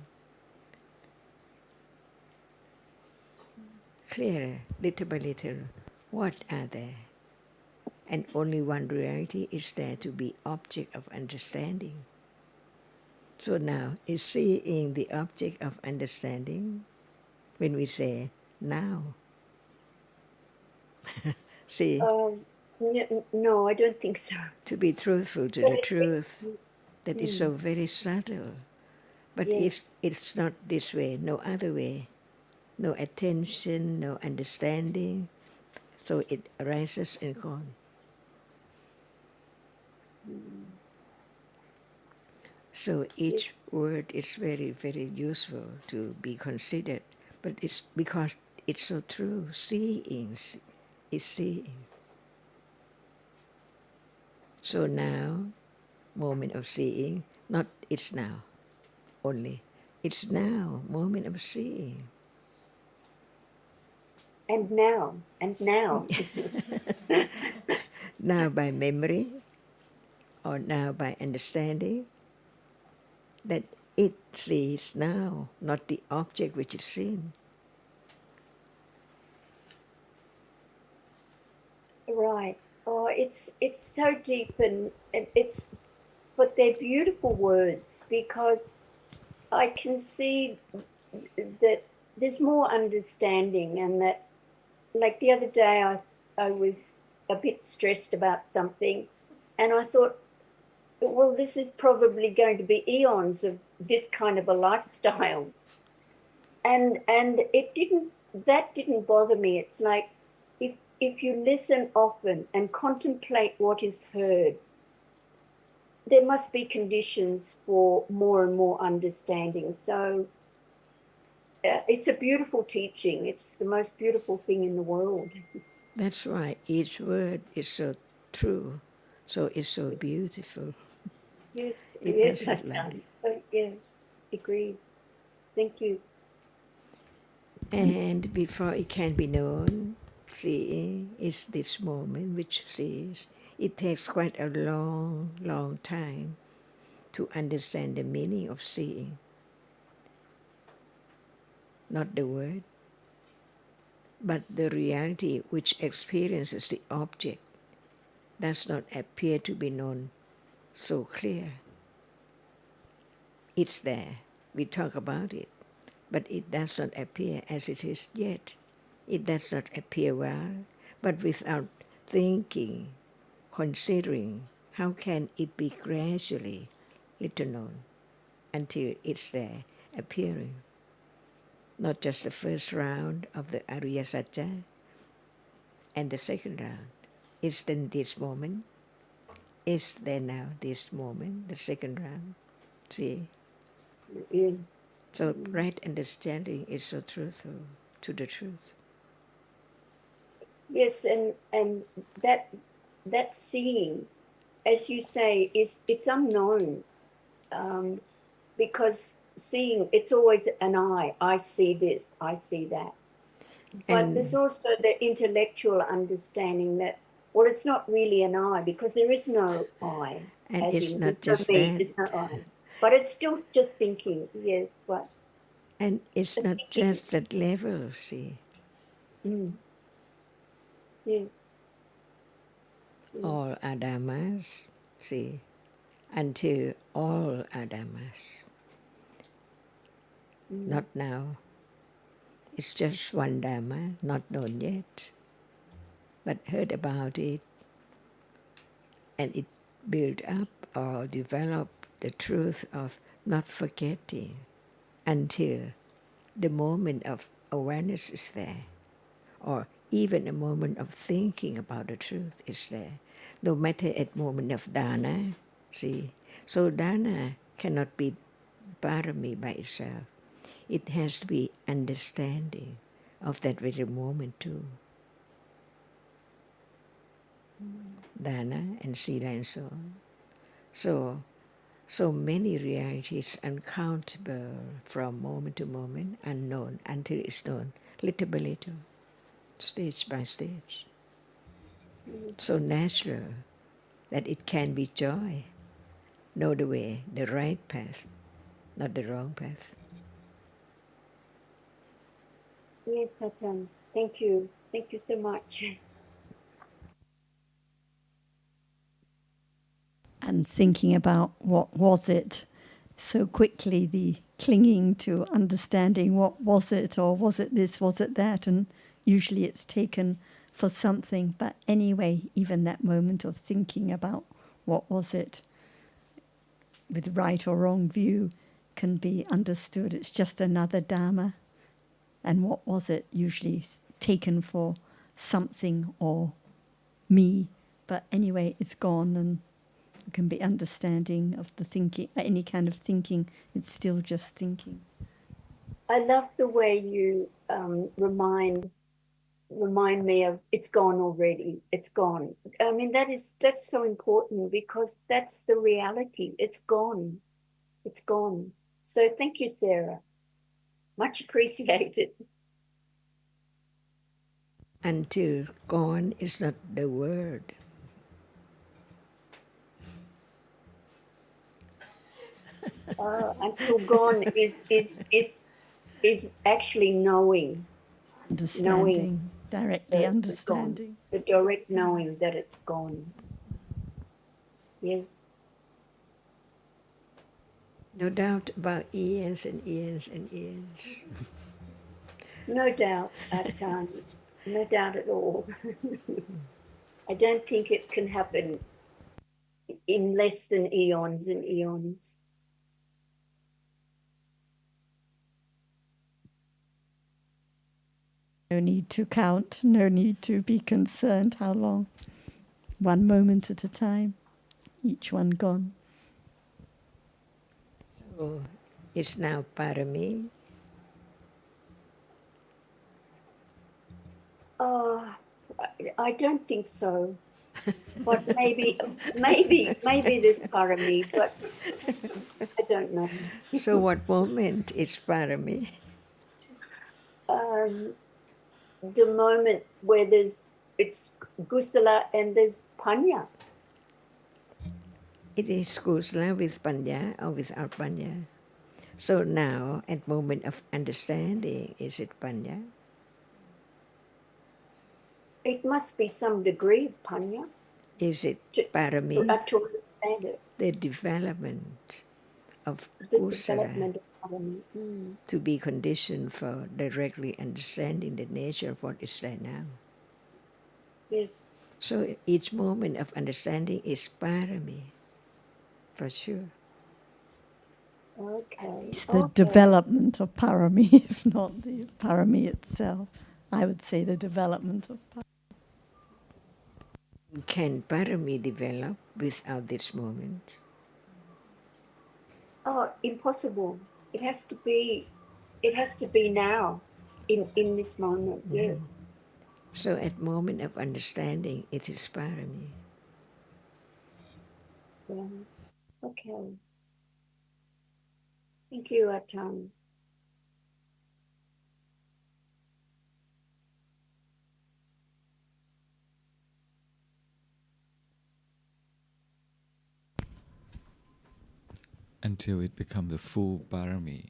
Clearer, little by little, what are there? And only one reality is there to be object of understanding. So now, is seeing the object of understanding when we say now? See, No, I don't think so. to be truthful to But the truth, that is so mm, very subtle. But if yes, it's not this way, no other way, no attention, no understanding, so it arises and gone. So each word is very, very useful to be considered, but it's because it's so true. Seeing is seeing. So now, moment of seeing, not it's now only. It's now, moment of seeing. and now, Now by memory, or now by understanding, that it sees now, not the object which is seen. right. Oh, it's so deep, and it's, but they're beautiful words because I can see that there's more understanding, and that, like the other day, I was a bit stressed about something, and I thought, well, this is probably going to be eons of this kind of a lifestyle, and it didn't, that didn't bother me. It's like, if you listen often and contemplate what is heard, there must be conditions for more and more understanding. So it's a beautiful teaching. It's the most beautiful thing in the world. That's why each word is so true, so it's so beautiful. Yes, It yes, doesn't that's lie. so, yeah, agreed. Thank you. And before it can be known, seeing is this moment which sees. It takes quite a long, long time to understand the meaning of seeing, not the word, but the reality which experiences the object does not appear to be known so clear. It's there. We talk about it, but it does not appear as it is yet. It does not appear well, but without thinking, considering, how can it be gradually little known until it's there, appearing? Not just the first round of the Ariya Satya and the second round. It's then this moment. Is there now this moment, the second round? See? Yeah. So right understanding is so truthful to the truth. Yes, and that seeing, as you say, is, it's unknown, because seeing, it's always an I see this, I see that. But there's And also the intellectual understanding that, well, it's not really an I because there is no I, and as it's in there's not no just me, that. there's no I. But it's still just thinking, yes, but And it's the not thinking, just that level, see. mm, yeah, yeah, All are Dhammas, see. Until all are Dhammas. mm, Not now. It's just one Dhamma, not known yet, but heard about it, and it built up or developed the truth of not forgetting until the moment of awareness is there, or even a moment of thinking about the truth is there, no matter at moment of dana, see. So dana cannot be parami by itself. It has to be understanding of that very moment too. Dana and sila and so on. So many realities uncountable from moment to moment, unknown until it's known, little by little, stage by stage. mm. So natural that it can be joy. Know the way, the right path, not the wrong path. Yes, Satan. Thank you. Thank you so much. And thinking about what was it so quickly the clinging to understanding what was it, or was it this, was it that, and usually it's taken for something. But anyway, even that moment of thinking about what was it, with right or wrong view, can be understood. It's just another Dhamma. And what was it usually taken for something or me. But anyway, it's gone, and it can be understanding of the thinking, any kind of thinking. It's still just thinking. I love the way you remind me of it's gone already. It's gone. I mean, that's so important, because that's the reality. It's gone. It's gone. So thank you, Sarah. Much appreciated. Until gone is not the word. Until gone is actually knowing. Understanding, directly understanding. The direct knowing that it's gone. Yes. No doubt about eons and eons and eons. No doubt, Atan. No doubt at all. I don't think it can happen in less than eons and eons. No need to count, no need to be concerned how long. One moment at a time, each one gone. So it's now parami. I don't think so. But maybe there's parami, but I don't know. So what moment is parami? The moment where it's gusala and there's panya. It is kusala with panya or without panya. So now, at moment of understanding, is it panya? It must be some degree of panya. Is it parami? To understand it. The development of The kusala development of parami. to be conditioned for directly understanding the nature of what is there now. Yes. So each moment of understanding is parami, for sure. Okay. It's the development of parami, if not the parami itself. I would say the development of parami. Can parami develop without this moment? Oh, impossible. It has to be now, in this moment. Yes. So at moment of understanding, it is parami. Yeah. Okay. Thank you, Atan. Until it becomes the full parami,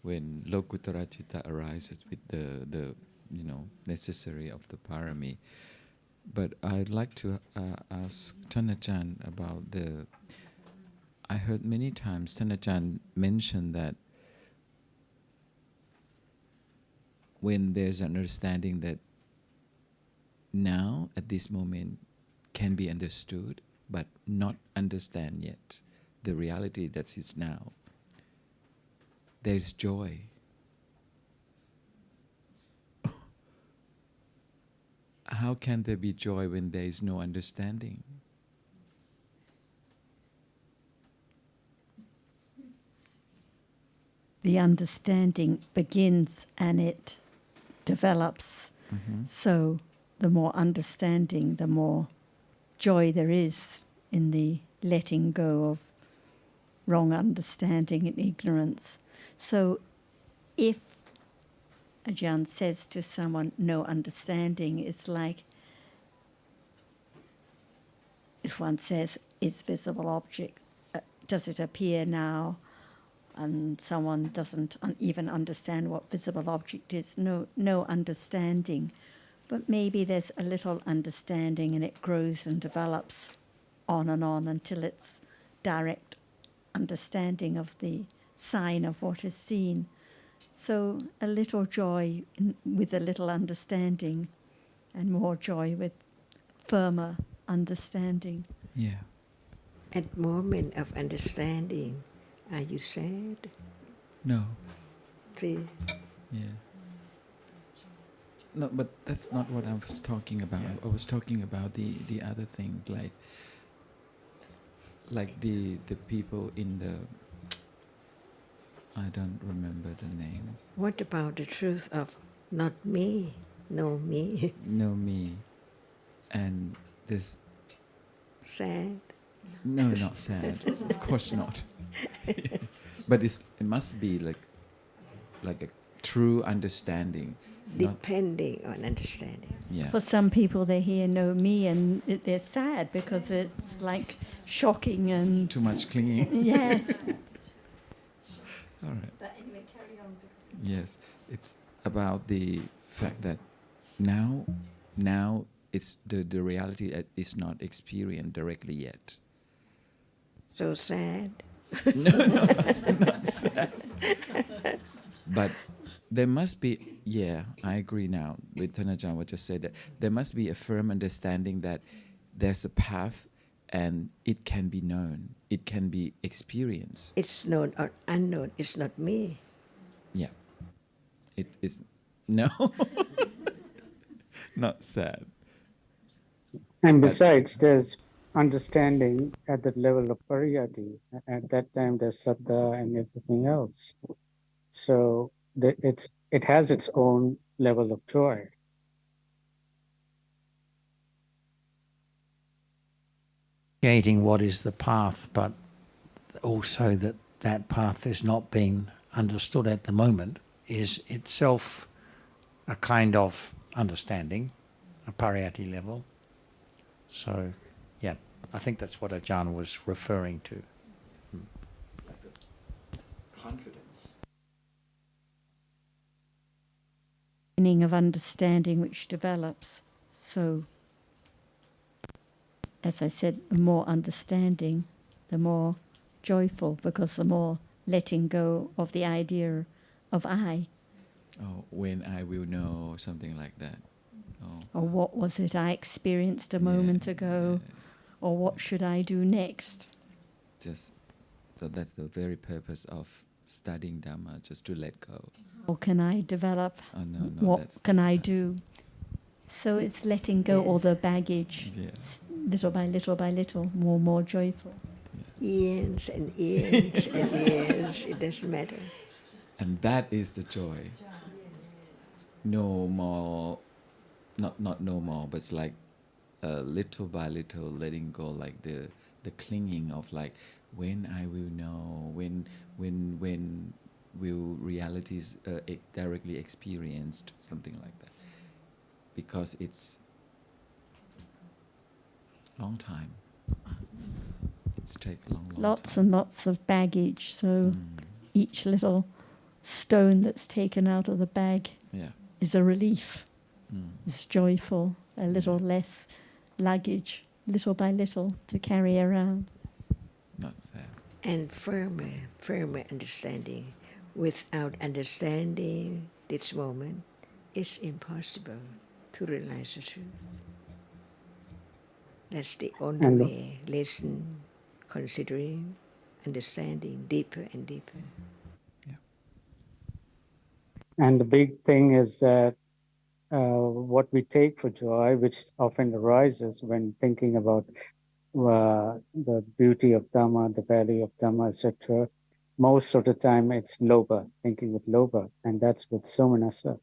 when Lokuttara Citta arises with the necessary of the parami. But I'd like to ask Tanachan about I heard many times Tanachan mention that when there's an understanding that now, at this moment, can be understood, but not understand yet the reality that is now, there's joy. How can there be joy when there is no understanding? The understanding begins and it develops. Mm-hmm. So the more understanding, the more joy there is in the letting go of wrong understanding and ignorance. So if Ajahn says to someone, no understanding, it's like if one says, is visible object, does it appear now? And someone doesn't even understand what visible object is, no understanding. But maybe there's a little understanding and it grows and develops on and on until it's direct understanding of the sign of what is seen. So a little joy with a little understanding, and more joy with firmer understanding. Yeah. At moment of understanding, are you sad? No. See, Yeah. No, but that's not what I was talking about. I was talking about the other things, like the people in the, I don't remember the name. what about the truth of not me, no me, No, me, and this. sad? No, not sad. Of course not. But it must be like a true understanding. Not, Depending on understanding. yeah. For some people, they hear "know me" and they're sad because it's like shocking and Too much clinging. yes. All right. But anyway, carry on. Yes, it's about the fact that now it's the reality that is not experienced directly yet. So sad. No, it's not sad. But there must be, yeah, I agree now with Thanajan what just said, that there must be a firm understanding that there's a path and it can be known, it can be experienced. It's known or unknown. It's not me. Yeah. It is, no, not sad. And But- besides, there's understanding at the level of pariyati. At that time, there's saddha and everything else. So it has its own level of joy. Creating what is the path, but also that path is not being understood at the moment is itself a kind of understanding, a pariyati level. So, yeah, I think that's what Ajahn was referring to. Confidence. Meaning of understanding which develops. So, as I said, the more understanding, the more joyful, because the more letting go of the idea of I. Oh, when I will know, something like that. Oh. Or what was it I experienced a moment ago? Yeah. Or what should I do next? Just, so that's the very purpose of studying Dhamma, just to let go. Or can I develop? Oh, no, What that's can I that's- do? So it's letting go all the baggage, Yeah. little by little, more joyful. Years and years and years. It doesn't matter. And that is the joy. No more, not no more, but it's like little by little letting go, like the clinging of like, when I will know, when will realities directly experienced, something like that. Because it's long time. It's take long Lots time. and lots of baggage. So each little stone that's taken out of the bag Yeah. is a relief. Mm. It's joyful. A little less luggage, little by little, to carry around. Not sad. And firmer understanding. Without understanding this moment, it's impossible to realize the truth. That's the only And- way. Listen, considering, understanding deeper and deeper. And the big thing is that what we take for joy, which often arises when thinking about the beauty of Dhamma, the value of Dhamma, etc., most of the time it's lobha, thinking with lobha, and that's with somanasa.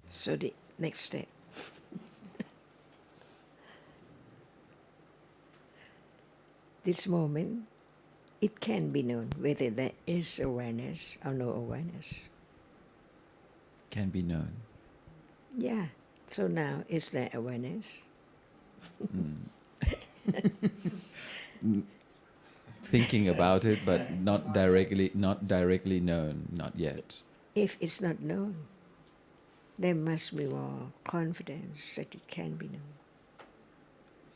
So the next step. This moment, it can be known whether there is awareness or no awareness. Can be known. Yeah. So now, is there awareness? Thinking about it, but not directly known, not yet. If it's not known, there must be more confidence that it can be known.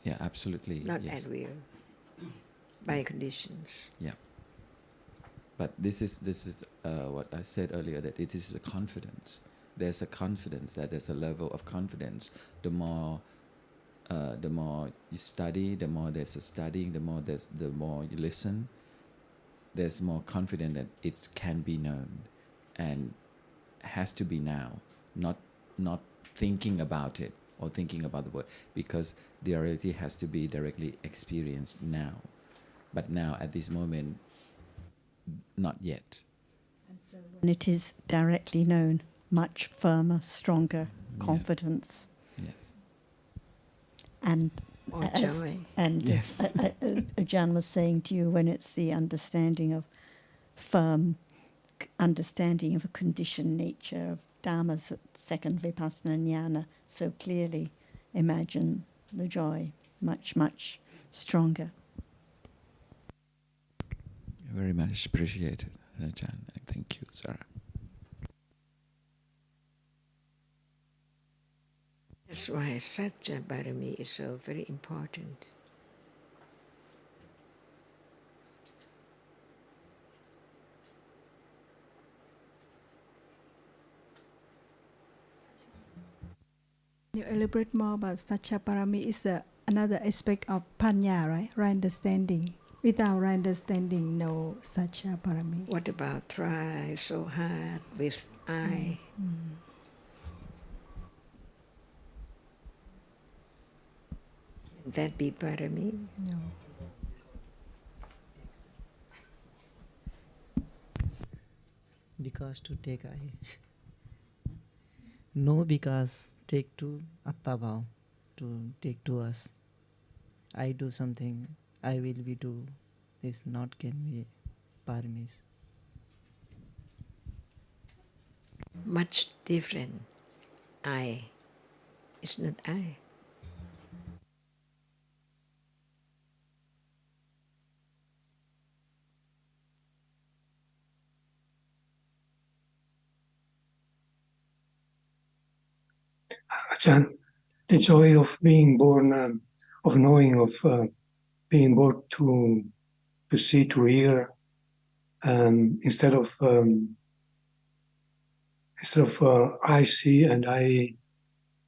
Yeah, absolutely. not yes. at will, by conditions. Yeah. But this is what I said earlier, that it is a confidence. There's a confidence, that there's a level of confidence. The more you study, the more there's a studying, the more you listen, there's more confidence that it can be known, and has to be now, not thinking about it or thinking about the word, because the reality has to be directly experienced now. But now, at this moment, not yet. When it is directly known, much firmer, stronger confidence. Yes. And Or as, joy. and Yes. as Ajahn was saying to you, when it's the understanding of firm understanding of a conditioned nature of Dhamma's second Vipassana Jnana, so clearly imagine the joy much, much stronger. Very much appreciated, Ajahn. Thank you, Sarah. That's why Satya Barami is so very important. Can you elaborate more about Satchaparami? Is another aspect of Panya, right? Right understanding. Without right understanding, no Satchaparami. What about try so hard with I? Can that be Parami? No. Because to take I. No, because take to Atta Bhav, to take to us. I do something, I will be do. This not can be Paramis. Much different. I. It's not I. Ajahn, the joy of being born, of knowing, of being born to see, to hear, instead of I see and I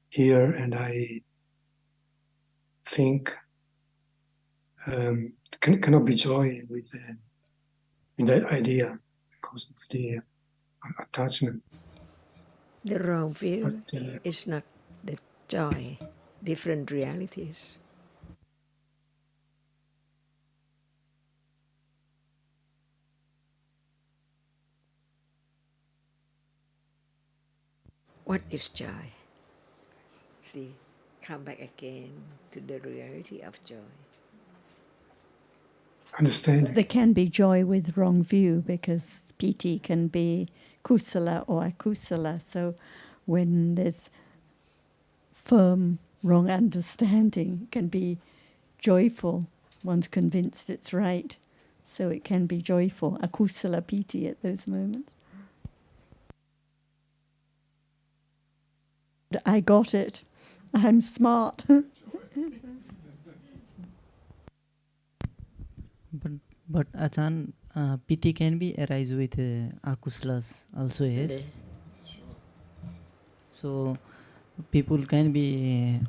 hear and I think, cannot be joy with the idea because of the attachment. The wrong view But, is not the joy, different realities. What is joy? See, come back again to the reality of joy. understanding. There can be joy with wrong view because piti can be kusala or akusala. So when there's firm wrong understanding, it can be joyful. One's convinced it's right. So it can be joyful, akusala piti at those moments. I got it. I'm smart. But Achan, piti can be arise with akusalas also, yes. So people can be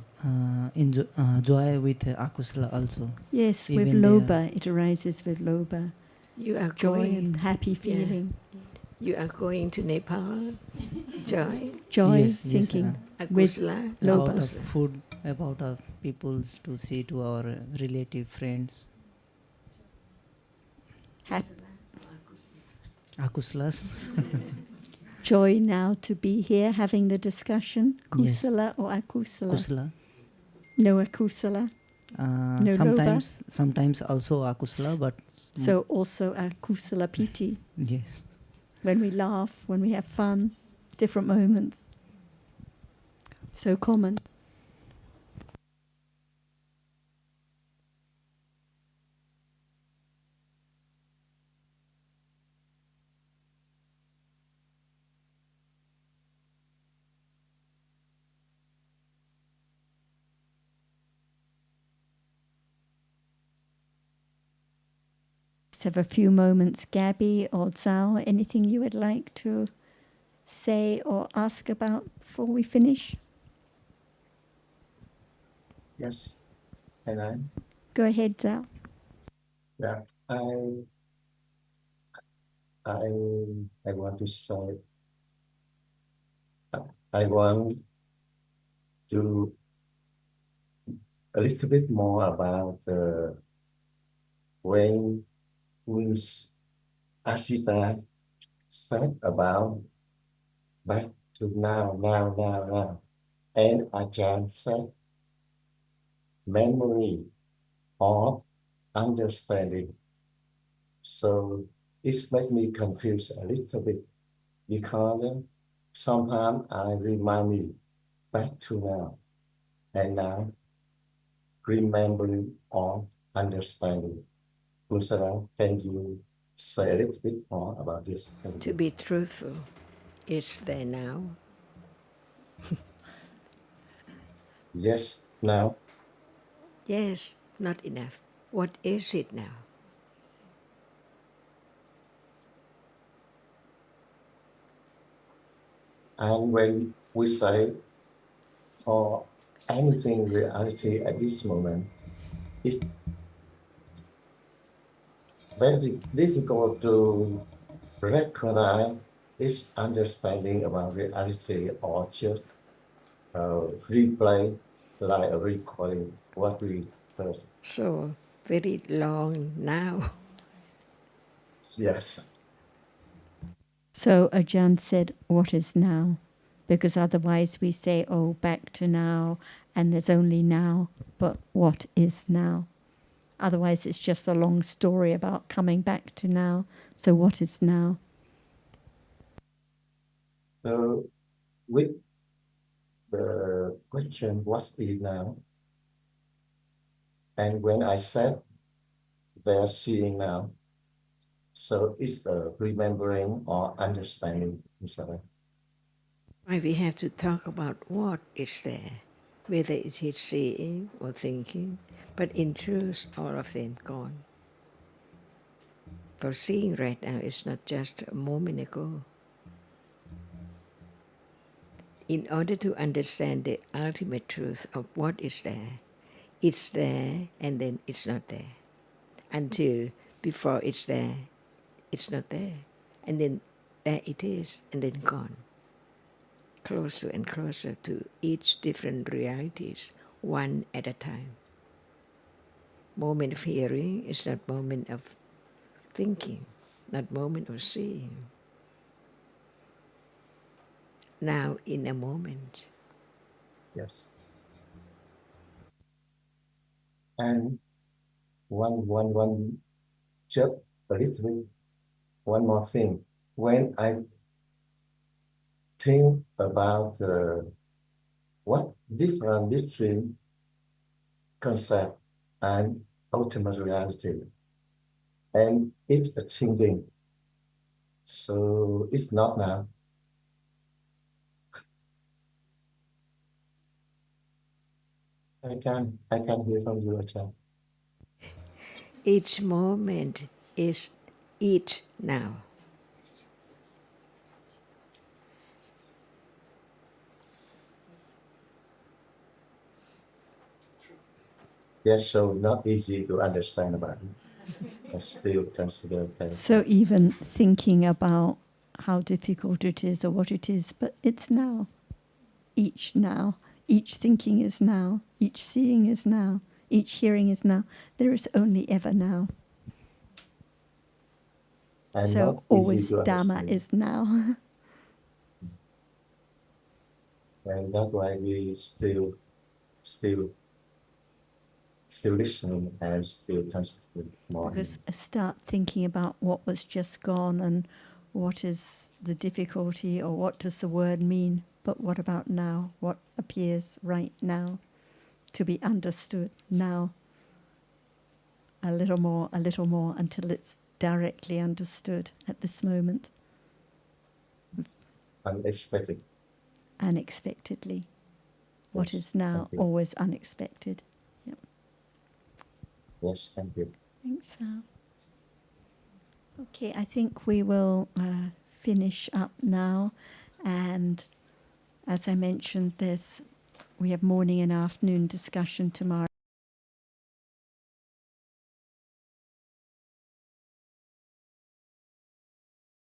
joy with akusala also. Yes, with Even they loba, it arises with loba. You are Joy going, and happy feeling. you are going to Nepal. Joy, Joy, yes, thinking. akusala, Loba. about of food, about of peoples to see to our relative friends. Akusalas. Joy now to be here having the discussion. Yes. Kusala or akusala? Kusala. No akusala. No Sometimes also akusala, but So also akusala piti. yes. When we laugh, when we have fun, different moments. So common. have a few moments. Gabby or Zhao, anything you would like to say or ask about before we finish? Yes, and Go ahead, Zhao. yeah, I I want to say I want to a little bit more about when Miss Ashita said about back to now, and Ajahn said memory or understanding. So it's made me confused a little bit because sometimes I remind me back to now and now remembering or understanding. Musara, can you say a little bit more about this? Thank To you. be truthful, it's there now. Yes, now, Yes, not enough. What is it now? and when we say for anything reality at this moment, it's very difficult to recognize its understanding about reality or just replay like a recording what we heard. So very long now. Yes. So Ajahn said, what is now? Because otherwise we say, oh, back to now, and there's only now, but what is now? Otherwise it's just a long story about coming back to now. So what is now? So with the question, what is now? And when I said they're seeing now, so it's the remembering or understanding. Why we have to talk about what is there, whether it is seeing or thinking, but in truth, all of them gone. For seeing right now is not just a moment ago. In order to understand the ultimate truth of what is there, it's there and then it's not there. Until before it's there, it's not there. And then there it is and then gone. Closer and closer to each different realities, one at a time. Moment of hearing is not moment of thinking, not moment of seeing. Now in a moment. Yes. And one, just a little bit, one more thing. When I think about what different between concept and ultimate reality, and it's a thinking. So it's not now. I can hear from you, Ajahn. Each moment is each now. Yes, so not easy to understand about it. I still consider kind of So even thinking about how difficult it is or what it is, but it's now. Each thinking is now. Each seeing is now. Each hearing is now. There is only ever now. and So not easy always to Dhamma understand. is now. And that's why we still listening and still concentrate more. Because I start thinking about what was just gone and what is the difficulty or what does the word mean. But what about now? What appears right now to be understood now? A little more until it's directly understood at this moment, Unexpected. unexpectedly. What Yes, is now thank you. always unexpected. Yep. Yes, thank you. Thanks, Al. Okay, I think we will finish up now, and as I mentioned, we have morning and afternoon discussion tomorrow.